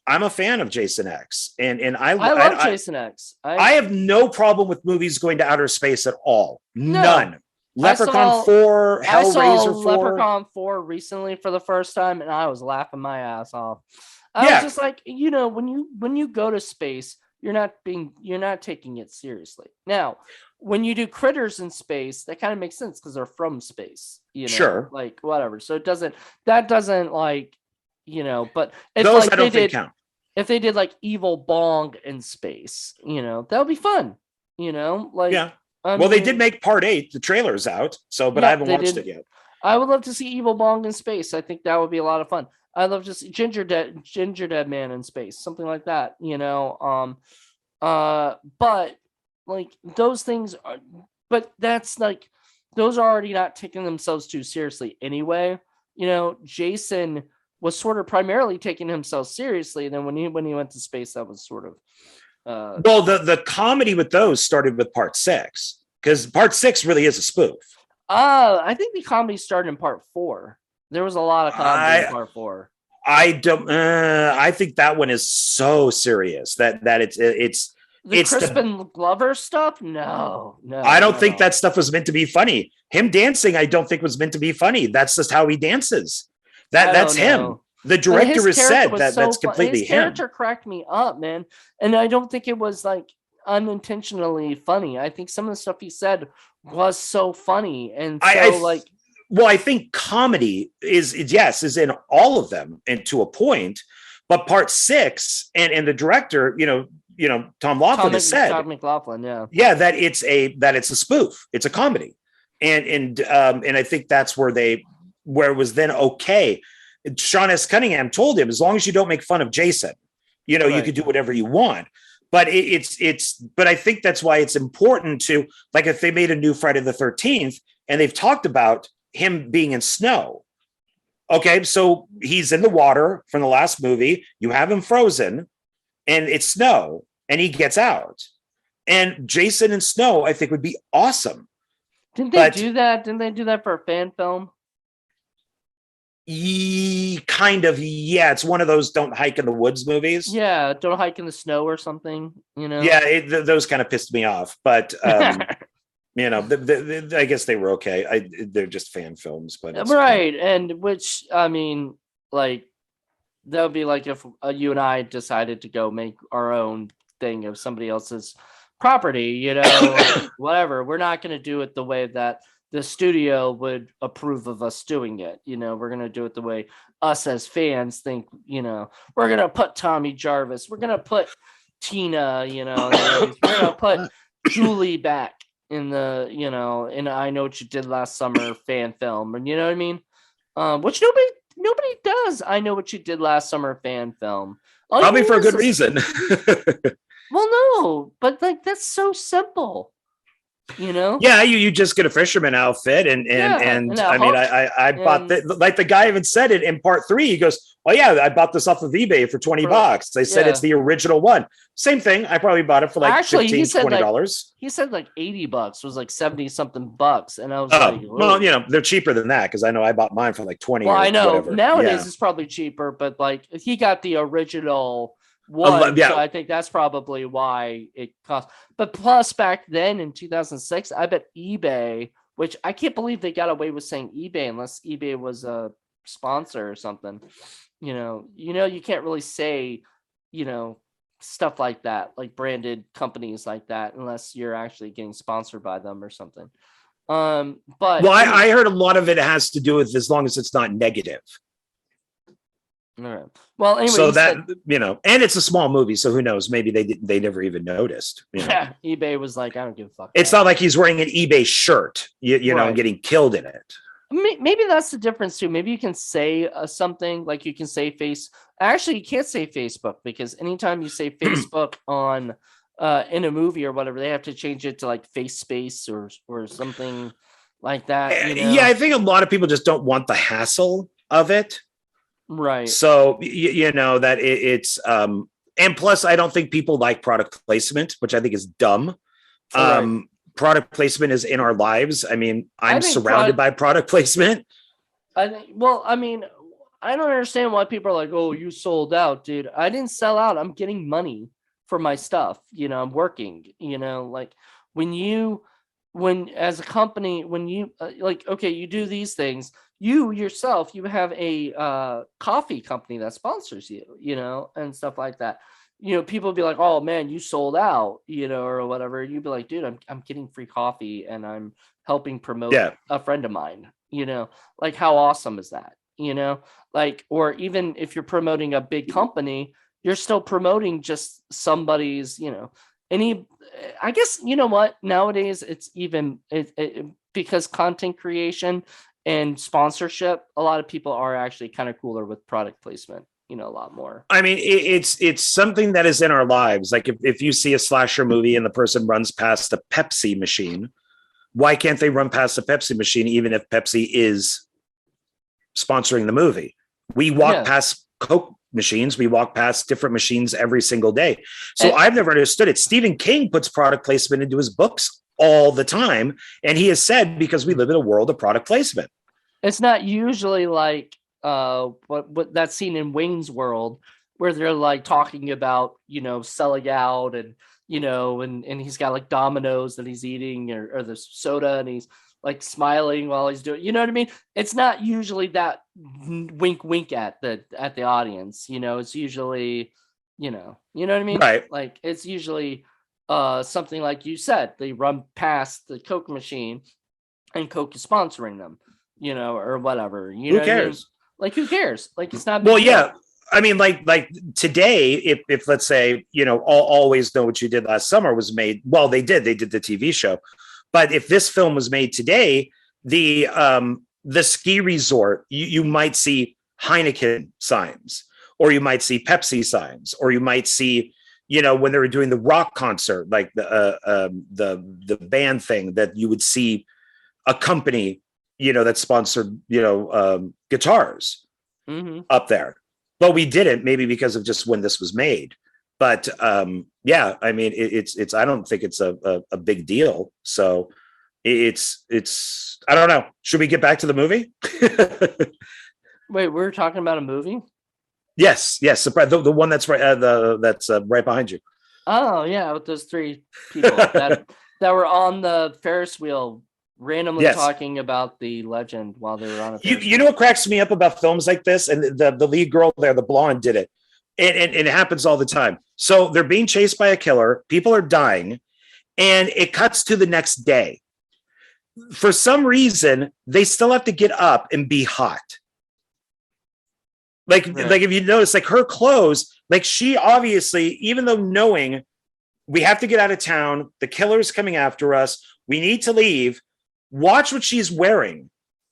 I'm a fan of Jason X, and I love Jason X. I have no problem with movies going to outer space at all. None. Leprechaun 4, Hellraiser 4. Leprechaun 4 recently for the first time, and I was laughing my ass off. I was just like, when you go to space, you're not taking it seriously. Now, when you do critters in space, that kind of makes sense because they're from space, Sure, like whatever. So that doesn't like, but if those like I don't think count. If they did like Evil Bong in space, that would be fun, like, yeah. They did make Part 8. The trailer's out, but I haven't watched it yet. I would love to see Evil Bong in space. I think that would be a lot of fun. I'd love to see Ginger Dead Man in space, something like that, but like those things are, but that's like, those are already not taking themselves too seriously anyway. Jason was sort of primarily taking himself seriously. And then when he went to space, that was sort of, the comedy with those started with Part 6, because Part 6 really is a spoof. I think the comedy started in Part 4. There was a lot of comedy in Part 4. I don't. I think that one is so serious that it's Crispin Glover stuff. No. I don't think that stuff was meant to be funny. Him dancing, I don't think was meant to be funny. That's just how he dances. That's him. The director has said that that's completely him. His character cracked me up, man, and I don't think it was like unintentionally funny. I think some of the stuff he said was so funny, and so I think comedy is in all of them, and to a point. But Part 6 and the director, Tom Laughlin has said, Todd McLaughlin, that it's a spoof, it's a comedy, and I think that's where it was then okay. Sean S. Cunningham told him, as long as you don't make fun of Jason, you could do whatever you want. But but I think that's why it's important to, like, if they made a new Friday the 13th and they've talked about him being in snow. Okay, so he's in the water from the last movie. You have him frozen and it's snow and he gets out. And Jason in snow, I think, would be awesome. Didn't they do that? Didn't they do that for a fan film? Kind of, yeah. It's one of those don't hike in the woods movies. Yeah, don't hike in the snow or something, Yeah, those kind of pissed me off. But, I guess they were okay. They're just fan films. But right. And which, I mean, like, that would be like if you and I decided to go make our own thing of somebody else's property, whatever. We're not going to do it the way that the studio would approve of us doing it. We're going to do it the way us as fans think, we're going to put Tommy Jarvis. We're going to put Tina, we're going to put Julie back, in the, in I Know What You Did Last Summer fan film, and you know what I mean? Which nobody does. I Know What You Did Last Summer fan film. All Probably you for a need is good reason. Well, no, but like that's so simple, you know? Yeah, you just get a fisherman outfit, and Yeah, and a I mean, hook, I bought and like the guy even said it in part 3. He goes, "Oh yeah, I bought this off of eBay for $20." They said it's yeah. the original one. Same thing. I probably bought it for like Actually, he 15 said like $20. $80 was like 70 something bucks, and I was like, Oh well, whoa. they're cheaper than that because I know I bought mine for like 20 Well, or I know whatever. nowadays Yeah, it's probably cheaper, but like he got the original one, so yeah. I think that's probably why it cost. But plus, back then in 2006, I bet eBay, which I can't believe they got away with saying eBay unless eBay was a sponsor or something. You can't really say, stuff like that, like branded companies like that, unless you're actually getting sponsored by them or something. But Well, I heard a lot of it has to do with as long as it's not negative. all right. Well, anyway, So that and it's a small movie, so who knows? Maybe they never even noticed. Yeah, eBay was like, I don't give a fuck. It's not like he's wearing an eBay shirt, know, and getting killed in it. Maybe that's the difference too. Maybe you can say something like you can say Actually, you can't say Facebook because anytime you say Facebook on in a movie or whatever, they have to change it to like face space or something like that. Yeah, I think a lot of people just don't want the hassle of it. Right. So that it's and plus I don't think people like product placement, which I think is dumb. Right. Product placement is in our lives. I mean, I'm surrounded by product placement. I don't understand why people are like, oh, you sold out, dude. I didn't sell out. I'm getting money for my stuff. I'm working, like when as a company, when you okay, you do these things, you yourself, you have a coffee company that sponsors you, and stuff like that. People be like, oh man, you sold out, or whatever. You'd be like, dude, I'm getting free coffee and I'm helping promote a friend of mine, like how awesome is that? Like, or even if you're promoting a big company, you're still promoting just somebody's, I guess, you know what, nowadays it's even because content creation and sponsorship, a lot of people are actually kind of cooler with product placement. A lot more. I mean, it's something that is in our lives. Like if you see a slasher movie and the person runs past a Pepsi machine, why can't they run past the Pepsi machine even if Pepsi is sponsoring the movie? We walk past Coke machines. We walk past different machines every single day. So I've never understood it. Stephen King puts product placement into his books all the time. And he has said, because we live in a world of product placement. It's not usually like what that scene in Wayne's World where they're like talking about selling out and and he's got like Dominoes that he's eating or the soda and he's like smiling while he's doing, what I mean? It's not usually that wink at the audience, it's usually you know what I mean, right? Like it's usually something like you said, they run past the Coke machine and Coke is sponsoring them, or whatever. Who cares? I mean? Like, who cares? Like, it's not. Well, yeah. I mean, like today, if let's say, Always Know What You Did Last Summer was made. Well, they did the TV show. But if this film was made today, the ski resort, you might see Heineken signs, or you might see Pepsi signs, or you might see, when they were doing the rock concert, like the band thing, that you would see a company, that sponsored, guitars up there. But we didn't, maybe because of just when this was made. But yeah, I mean, it's I don't think it's a big deal. So it's I don't know. Should we get back to the movie? Wait, we're talking about a movie? Yes. The one that's right that's right behind you. Oh yeah, with those three people that were on the Ferris wheel randomly talking about the legend while they were on a you know what cracks me up about films like this, and the lead girl there, the blonde, did it, and it happens all the time. So they're being chased by a killer, people are dying, and it cuts to the next day. For some reason they still have to get up and be hot. Like if you notice, like her clothes, like she obviously, even though knowing we have to get out of town, the killer's coming after us, We need to leave. Watch what she's wearing.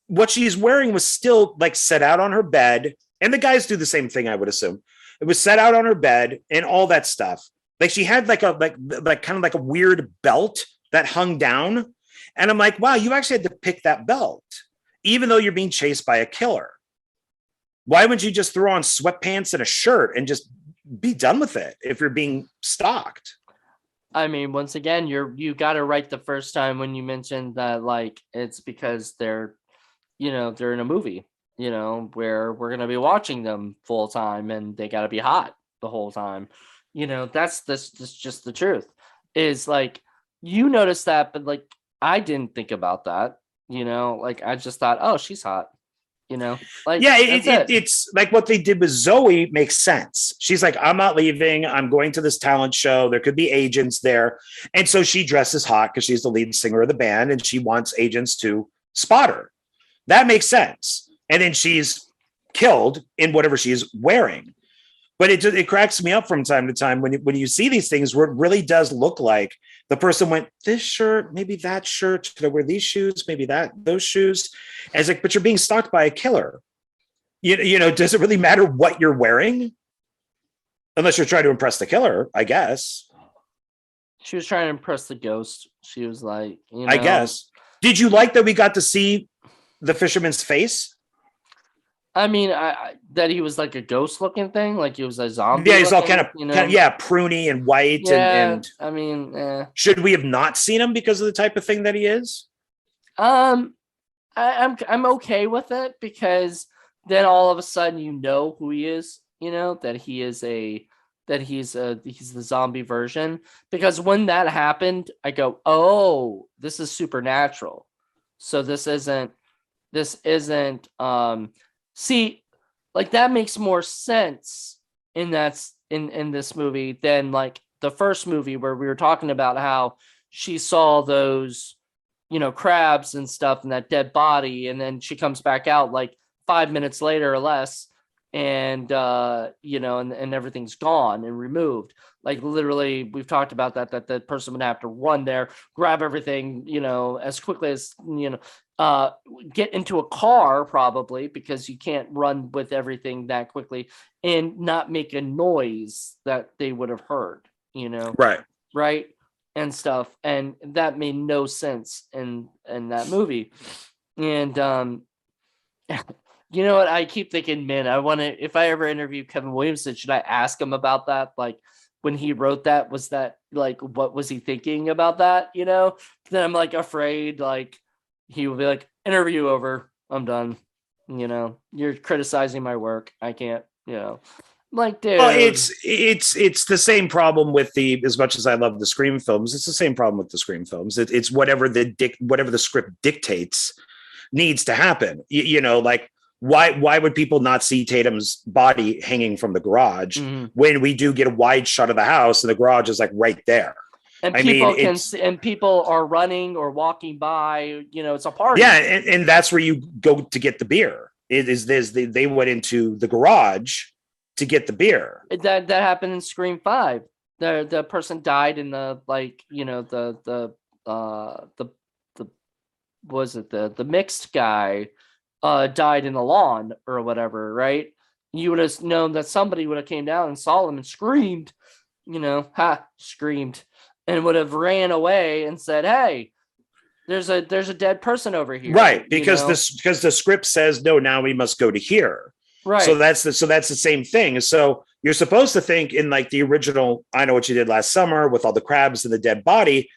What she's wearing was still like set out on her bed. And the guys do the same thing, I would assume. It was set out on her bed and all that stuff. Like she had like kind of like a weird belt that hung down. And I'm like, wow, you actually had to pick that belt, even though you're being chased by a killer. Why wouldn't you just throw on sweatpants and a shirt and just be done with it if you're being stalked? I mean, once again, you got it right the first time when you mentioned that, like, it's because they're in a movie, where we're going to be watching them full time and they got to be hot the whole time. That's just the truth is, like, you notice that, but like, I didn't think about that, like, I just thought, oh, she's hot, like, yeah, it's like what they did with Zoe makes sense. She's like, I'm not leaving. I'm going to this talent show. There could be agents there. And so she dresses hot because she's the lead singer of the band and she wants agents to spot her. That makes sense. And then she's killed in whatever she's wearing. But it cracks me up from time to time when you see these things where it really does look like the person went, this shirt, maybe that shirt, should I wear these shoes, maybe those shoes? And it's like, but you're being stalked by a killer. Does it really matter what you're wearing? Unless you're trying to impress the killer, I guess. She was trying to impress the ghost. She was like, I guess. Did you like that we got to see the fisherman's face? I mean, that he was like a ghost looking thing, like he was a zombie. Yeah, he's all kind of pruny and white. Yeah, and I mean, should we have not seen him because of the type of thing that he is? I'm okay with it because then all of a sudden who he is, that he's the zombie version. Because when that happened, I go, oh, this is supernatural. So this isn't. See, like, that makes more sense in this movie than like the first movie where we were talking about how she saw those, crabs and stuff in that dead body. And then she comes back out like 5 minutes later or less. And, and everything's gone and removed. Like, literally, we've talked about that the person would have to run there, grab everything, as quickly as, get into a car probably, because you can't run with everything that quickly and not make a noise that they would have heard, right, and stuff. And that made no sense in that movie. And you know what, I keep thinking, man, if I ever interview Kevin Williamson, should I ask him about that? Like, when he wrote that, was that like, what was he thinking about that? Then I'm like afraid, like, he will be like, interview over, I'm done. You're criticizing my work. I can't, like, dude. Well, it's the same problem with as much as I love the Scream films, it's the same problem with the Scream films. It's whatever the script dictates needs to happen. Like, why would people not see Tatum's body hanging from the garage when we do get a wide shot of the house and the garage is like right there? And people are running or walking by, it's a party. Yeah. And that's where you go to get the beer. They went into the garage to get the beer. That happened in Scream 5. The person died in the, like, the mixed guy died in the lawn or whatever, right? You would have known that somebody would have came down and saw him and screamed, screamed, and would have ran away and said, hey, there's a dead person over here. Right. Because the script says, no, now we must go to here. Right. So that's the same thing. So you're supposed to think in like the original, I Know What You Did Last Summer with all the crabs and the dead body,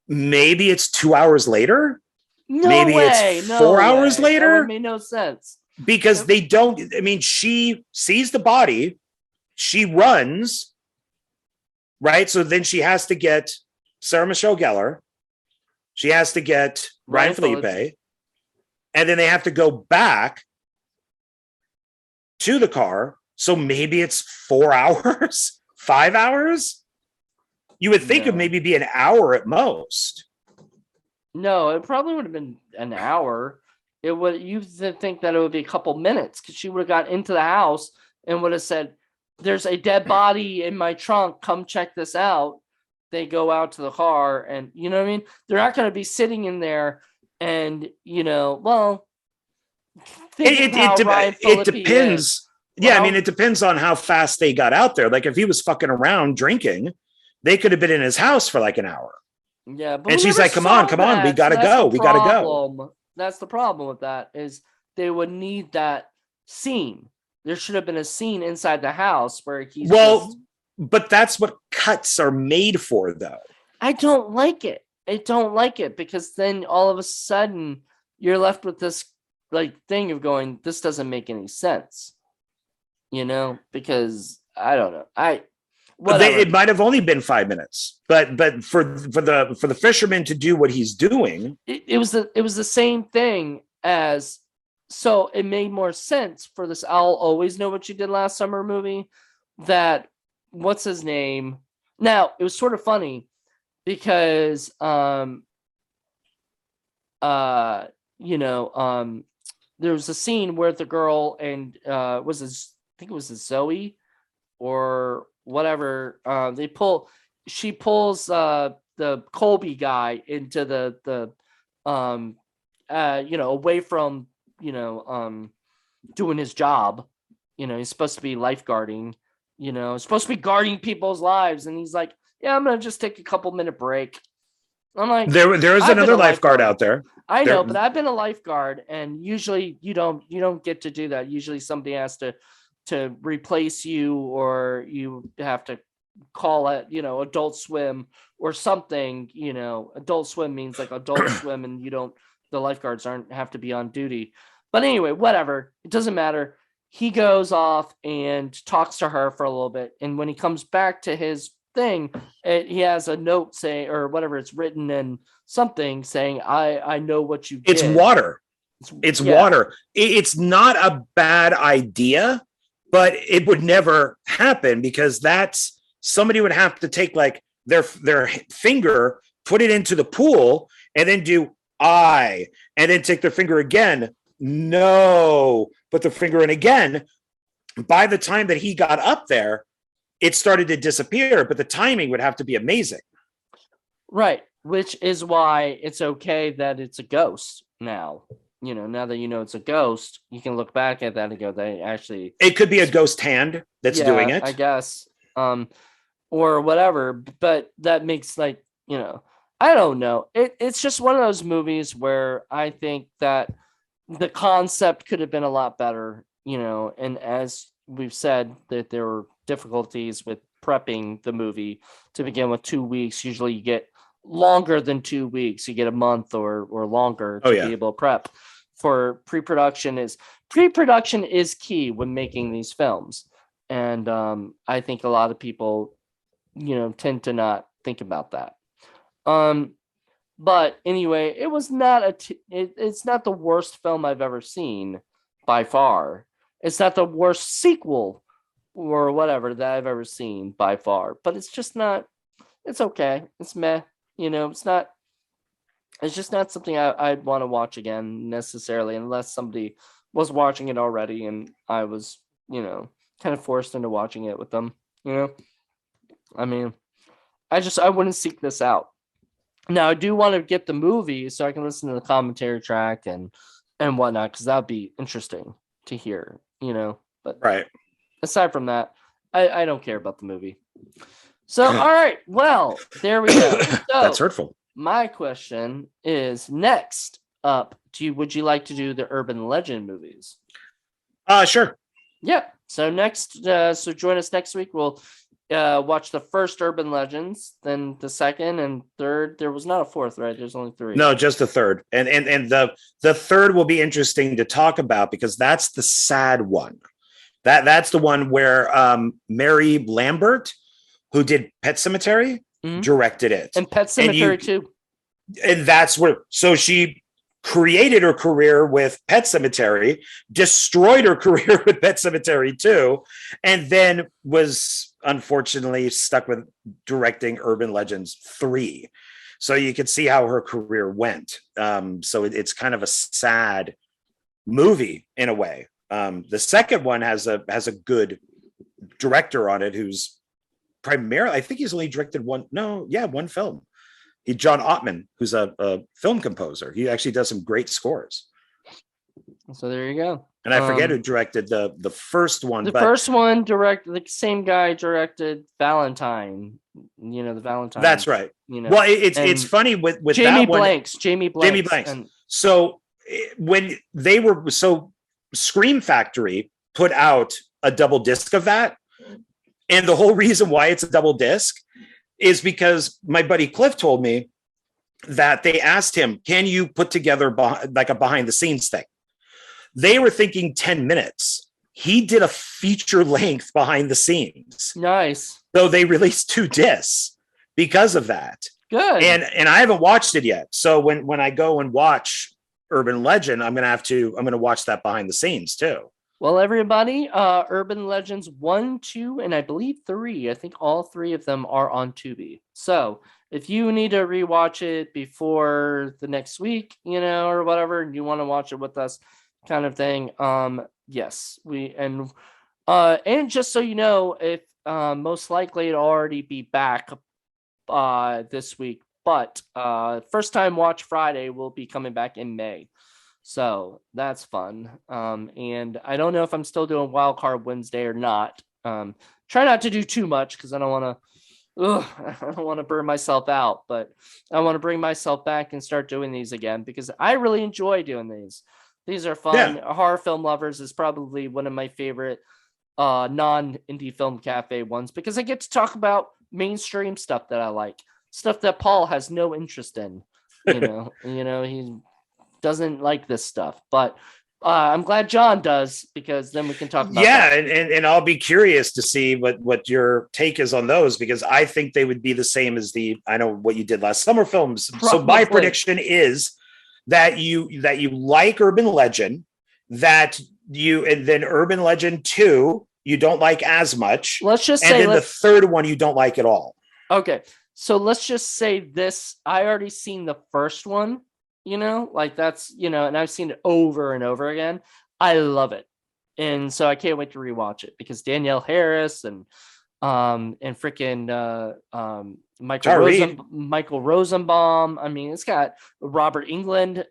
maybe it's 2 hours later. Maybe it's 4 hours later. That made no sense. Because they don't, I mean, she sees the body, she runs, right? So then she has to get Sarah Michelle Gellar. She has to get Ryan Felipe. And then they have to go back to the car. So maybe it's 4 hours, 5 hours. You would think it maybe be an hour at most. No, it probably would have been an hour. You think that it would be a couple minutes, because she would have got into the house and would have said, there's a dead body in my trunk. Come check this out. they go out to the car, and you know what I mean? They're not going to be sitting in there and, think of how Ryan it Phillippe is. depends. Yeah, I mean, it depends on how fast they got out there. Like if he was fucking around drinking, they could have been in his house for like an hour. Yeah, but and she's like, come on, we gotta go. We gotta go. That's the problem with that, is they would need that scene. There should have been a scene inside the house where he's but that's what cuts are made for, though. I don't like it. Because then all of a sudden you're left with this like thing of going, this doesn't make any sense. Because I don't know. It might have only been 5 minutes, but for the fisherman to do what he's doing, it was the same thing as. So it made more sense for this I'll Always Know What You Did Last Summer movie. That what's his name? Now it was sort of funny because there was a scene where the girl and I think it was Zoe or whatever, she pulls the Colby guy into the away from doing his job. He's supposed to be lifeguarding, supposed to be guarding people's lives, and he's like, yeah, I'm gonna just take a couple minute break. I'm like, there is another lifeguard out there. I know, but I've been a lifeguard, and usually you don't get to do that. Usually somebody has to replace you, or you have to call it, Adult Swim or something. Adult Swim means like Adult Swim, and the lifeguards have to be on duty. But anyway, whatever, it doesn't matter. He goes off and talks to her for a little bit, and when he comes back to his thing, he has a note saying, or whatever, it's written in something saying, I know what you did. It's water. It's water. It's not a bad idea, but it would never happen, because that's somebody would have to take like their finger, put it into the pool, and then do and then take their finger again. No, put the finger in again. By the time that he got up there, it started to disappear, but the timing would have to be amazing. Right. Which is why it's okay that it's a ghost now. Now that it's a ghost, you can look back at that and go, it could be a ghost hand that's doing it, I guess. Or whatever. But that makes I don't know. It's just one of those movies where I think that the concept could have been a lot better, and as we've said, that there were difficulties with prepping the movie to begin with. 2 weeks. Usually you get longer than 2 weeks. You get a month or longer to be able to prep. For pre-production is key when making these films. And I think a lot of people, tend to not think about that. But anyway, it was not it's not the worst film I've ever seen by far. It's not the worst sequel or whatever that I've ever seen by far, but it's just not, it's okay. It's meh. It's just not something I'd want to watch again necessarily, unless somebody was watching it already and I was, kind of forced into watching it with them, I mean, I wouldn't seek this out. Now I do want to get the movie so I can listen to the commentary track and whatnot, because that'd be interesting to hear, but right. Aside from that, I don't care about the movie. So, all right. Well, there we go. So, that's hurtful. My question is, next up, would you like to do the urban legend movies? Sure. Yep. So so join us next week. We'll watch the first urban legends, then the second and third. There was not a fourth, right? There's only three. No, just the third. And the third will be interesting to talk about, because that's the sad one. That's the one where Mary Lambert, who did Pet Sematary, directed it. And Pet Sematary too. And that's where, so she created her career with Pet Sematary, destroyed her career with Pet Sematary 2, and then was unfortunately stuck with directing Urban Legends 3. So you can see how her career went. So it's kind of a sad movie in a way. The second one has a good director on it who's primarily, I think he's only directed one film. John Ottman, who's a film composer. He actually does some great scores. So there you go. And I forget who directed the first one. First one directed, the same guy directed Valentine. The Valentine. That's right. Well, it's funny with Jamie that one. Blanks. Jamie Blanks. So when they were Scream Factory put out a double disc of that, and the whole reason why it's a double disc is because my buddy Cliff told me that they asked him, "Can you put together like a behind the scenes thing?" They were thinking 10 minutes. He did a feature length behind the scenes. Nice. So they released 2 discs because of that. Good. And I haven't watched it yet. So when I go and watch Urban Legend, I'm going to watch that behind the scenes too. Well, everybody, Urban Legends 1, 2, and I believe 3. I think all 3 of them are on Tubi. So if you need to rewatch it before the next week, or whatever, and you want to watch it with us, kind of thing, yes, and just so you know, if most likely it'll already be back this week, but First Time Watch Friday will be coming back in May. So that's fun. And I don't know if I'm still doing Wild Card Wednesday or not. Try not to do too much because I don't want to burn myself out, but I want to bring myself back and start doing these again because I really enjoy doing these. These are fun. Yeah. Horror Film Lovers is probably one of my favorite non-indie film cafe ones because I get to talk about mainstream stuff that I like, stuff that Paul has no interest in. He doesn't like this stuff, but I'm glad John does because then we can talk about that. And I'll be curious to see what your take is on those because I think they would be the same as I know what you did last summer films. Probably. So my prediction is that you like Urban Legend, and then Urban Legend 2 you don't like as much. Let's just say the third one you don't like at all. Okay, so let's just say this. I already seen the first one. That's, and I've seen it over and over again. I love it. And so I can't wait to rewatch it because Danielle Harris and freaking Michael Rosenbaum. I mean, it's got Robert England,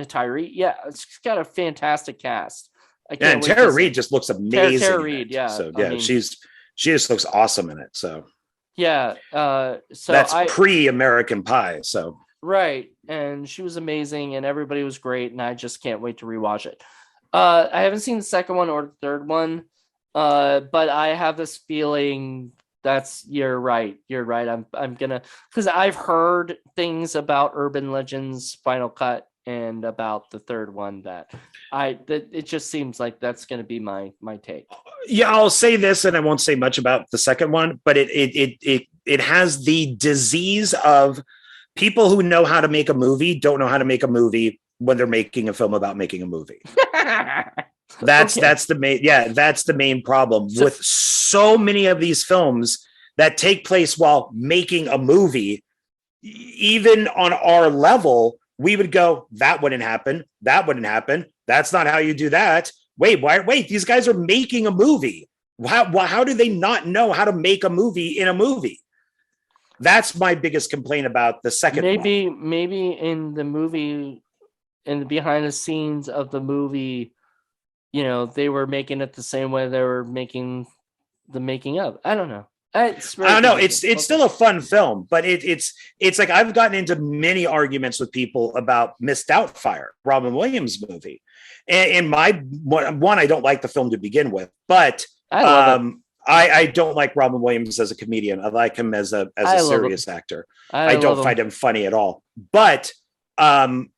Tyree. Yeah, it's got a fantastic cast. And Tara Reid just looks amazing. Tara Reid, yeah. So she just looks awesome in it. So yeah. So that's pre-American Pie. So right. And she was amazing and everybody was great. And I just can't wait to rewatch it. I haven't seen the second one or the third one. But I have this feeling you're right. I'm gonna, because I've heard things about Urban Legends Final Cut and about the third one that it just seems like that's going to be my take. Yeah, I'll say this, and I won't say much about the second one, but it has the disease of people who know how to make a movie don't know how to make a movie when they're making a film about making a movie. That's the main problem with so many of these films that take place while making a movie. Even on our level, we would go, that wouldn't happen. That wouldn't happen. That's not how you do that. Wait, these guys are making a movie. How do they not know how to make a movie in a movie? That's my biggest complaint about the second one. Maybe in the movie, in the behind the scenes of the movie, they were making it the same way they were making the making of. I don't know. I don't know. It's still a fun film, but it's like I've gotten into many arguments with people about Miss Doubtfire, Robin Williams movie. And my one, I don't like the film to begin with, but I don't like Robin Williams as a comedian. I like him as a serious actor. I don't find him funny at all. But you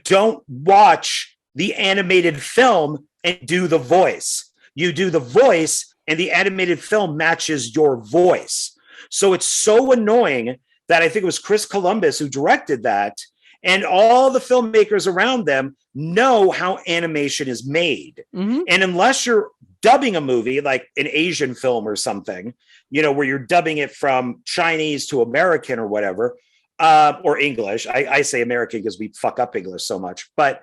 don't watch the animated film and do the voice. You do the voice and the animated film matches your voice. So it's so annoying that I think it was Chris Columbus who directed that. And all the filmmakers around them know how animation is made. Mm-hmm. And unless you're dubbing a movie like an Asian film or something, where you're dubbing it from Chinese to American or whatever, or English. I say American because we fuck up English so much. But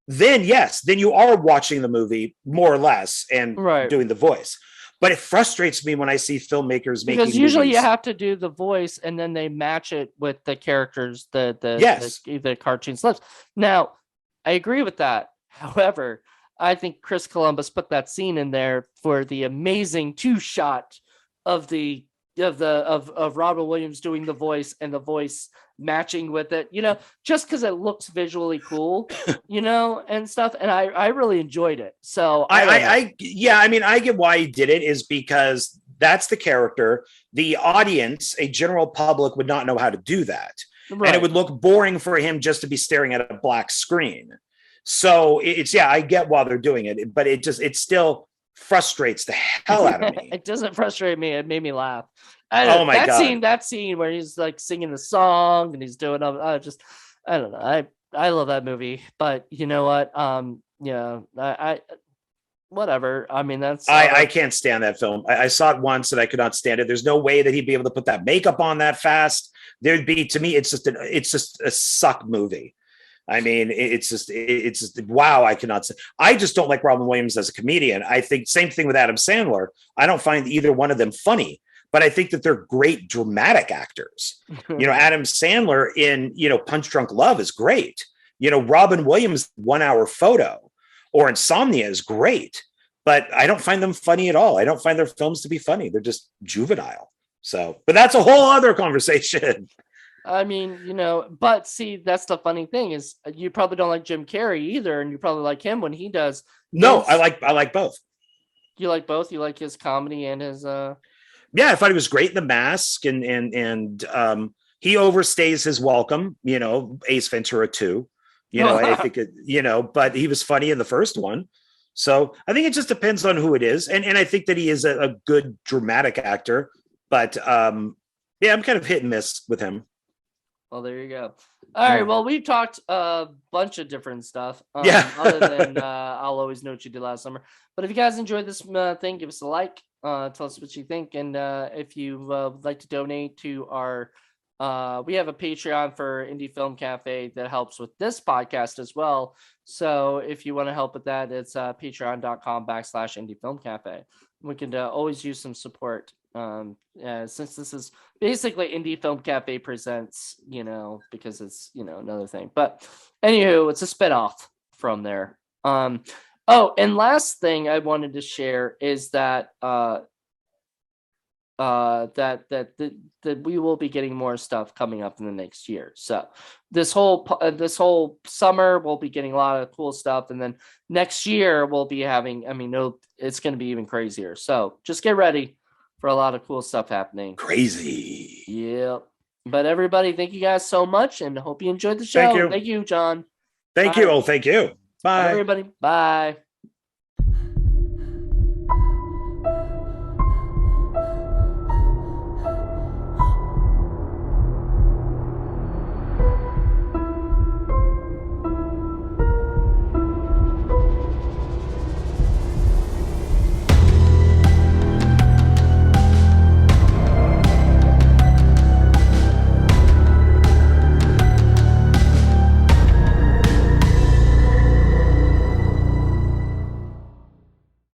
then, yes, then you are watching the movie more or less and doing the voice. But it frustrates me when I see filmmakers making because usually movies. you have to do the voice and then they match it with the characters, Yes. the cartoon slips. Now, I agree with that. However, I think Chris Columbus put that scene in there for the amazing 2-shot of Robin Williams doing the voice and the voice matching with it, just because it looks visually cool, and stuff. And I really enjoyed it. So I get why he did it is because that's the character. The audience, a general public, would not know how to do that. Right. And it would look boring for him just to be staring at a black screen. So I get why they're doing it, but it still frustrates the hell out of me. It doesn't frustrate me. It made me laugh. Oh my God. That scene where he's like singing the song and he's doing, I don't know. I love that movie, but you know what? I whatever. I mean, that's, I can't stand that film. I saw it once and I could not stand it. There's no way that he'd be able to put that makeup on that fast. To me, it's just a suck movie. I mean, it's just wow. I just don't like Robin Williams as a comedian. I think same thing with Adam Sandler. I don't find either one of them funny, but I think that they're great dramatic actors. Adam Sandler in, Punch Drunk Love is great. Robin Williams' 1 Hour Photo or Insomnia is great, but I don't find them funny at all. I don't find their films to be funny. They're just juvenile. So, but that's a whole other conversation. I mean, but see, that's the funny thing is you probably don't like Jim Carrey either, and you probably like him when he does. No, I like both. You like both? You like his comedy and his Yeah, I thought he was great in The Mask, and he overstays his welcome, Ace Ventura 2. I think but he was funny in the first one. So I think it just depends on who it is. And I think that he is a good dramatic actor, but I'm kind of hit and miss with him. Well, there you go. All right. Well, we've talked a bunch of different stuff. Other than I'll Always Know What You Did Last Summer. But if you guys enjoyed this thing, give us a like. Tell us what you think. And if you would like to donate to our, we have a Patreon for Indie Film Cafe that helps with this podcast as well. So if you want to help with that, it's patreon.com/Indie Film Cafe. We can always use some support. Since this is basically Indie Film Cafe presents, because it's, another thing. But anywho, it's a spinoff from there. And last thing I wanted to share is that that we will be getting more stuff coming up in the next year. So this whole summer we'll be getting a lot of cool stuff, and then next year we'll be having. It's going to be even crazier. So just get ready for a lot of cool stuff happening. Crazy. Yep. But everybody, thank you guys so much, and hope you enjoyed the show. Thank you, John. Thank you. Oh, thank you. Bye. Bye, everybody. Bye.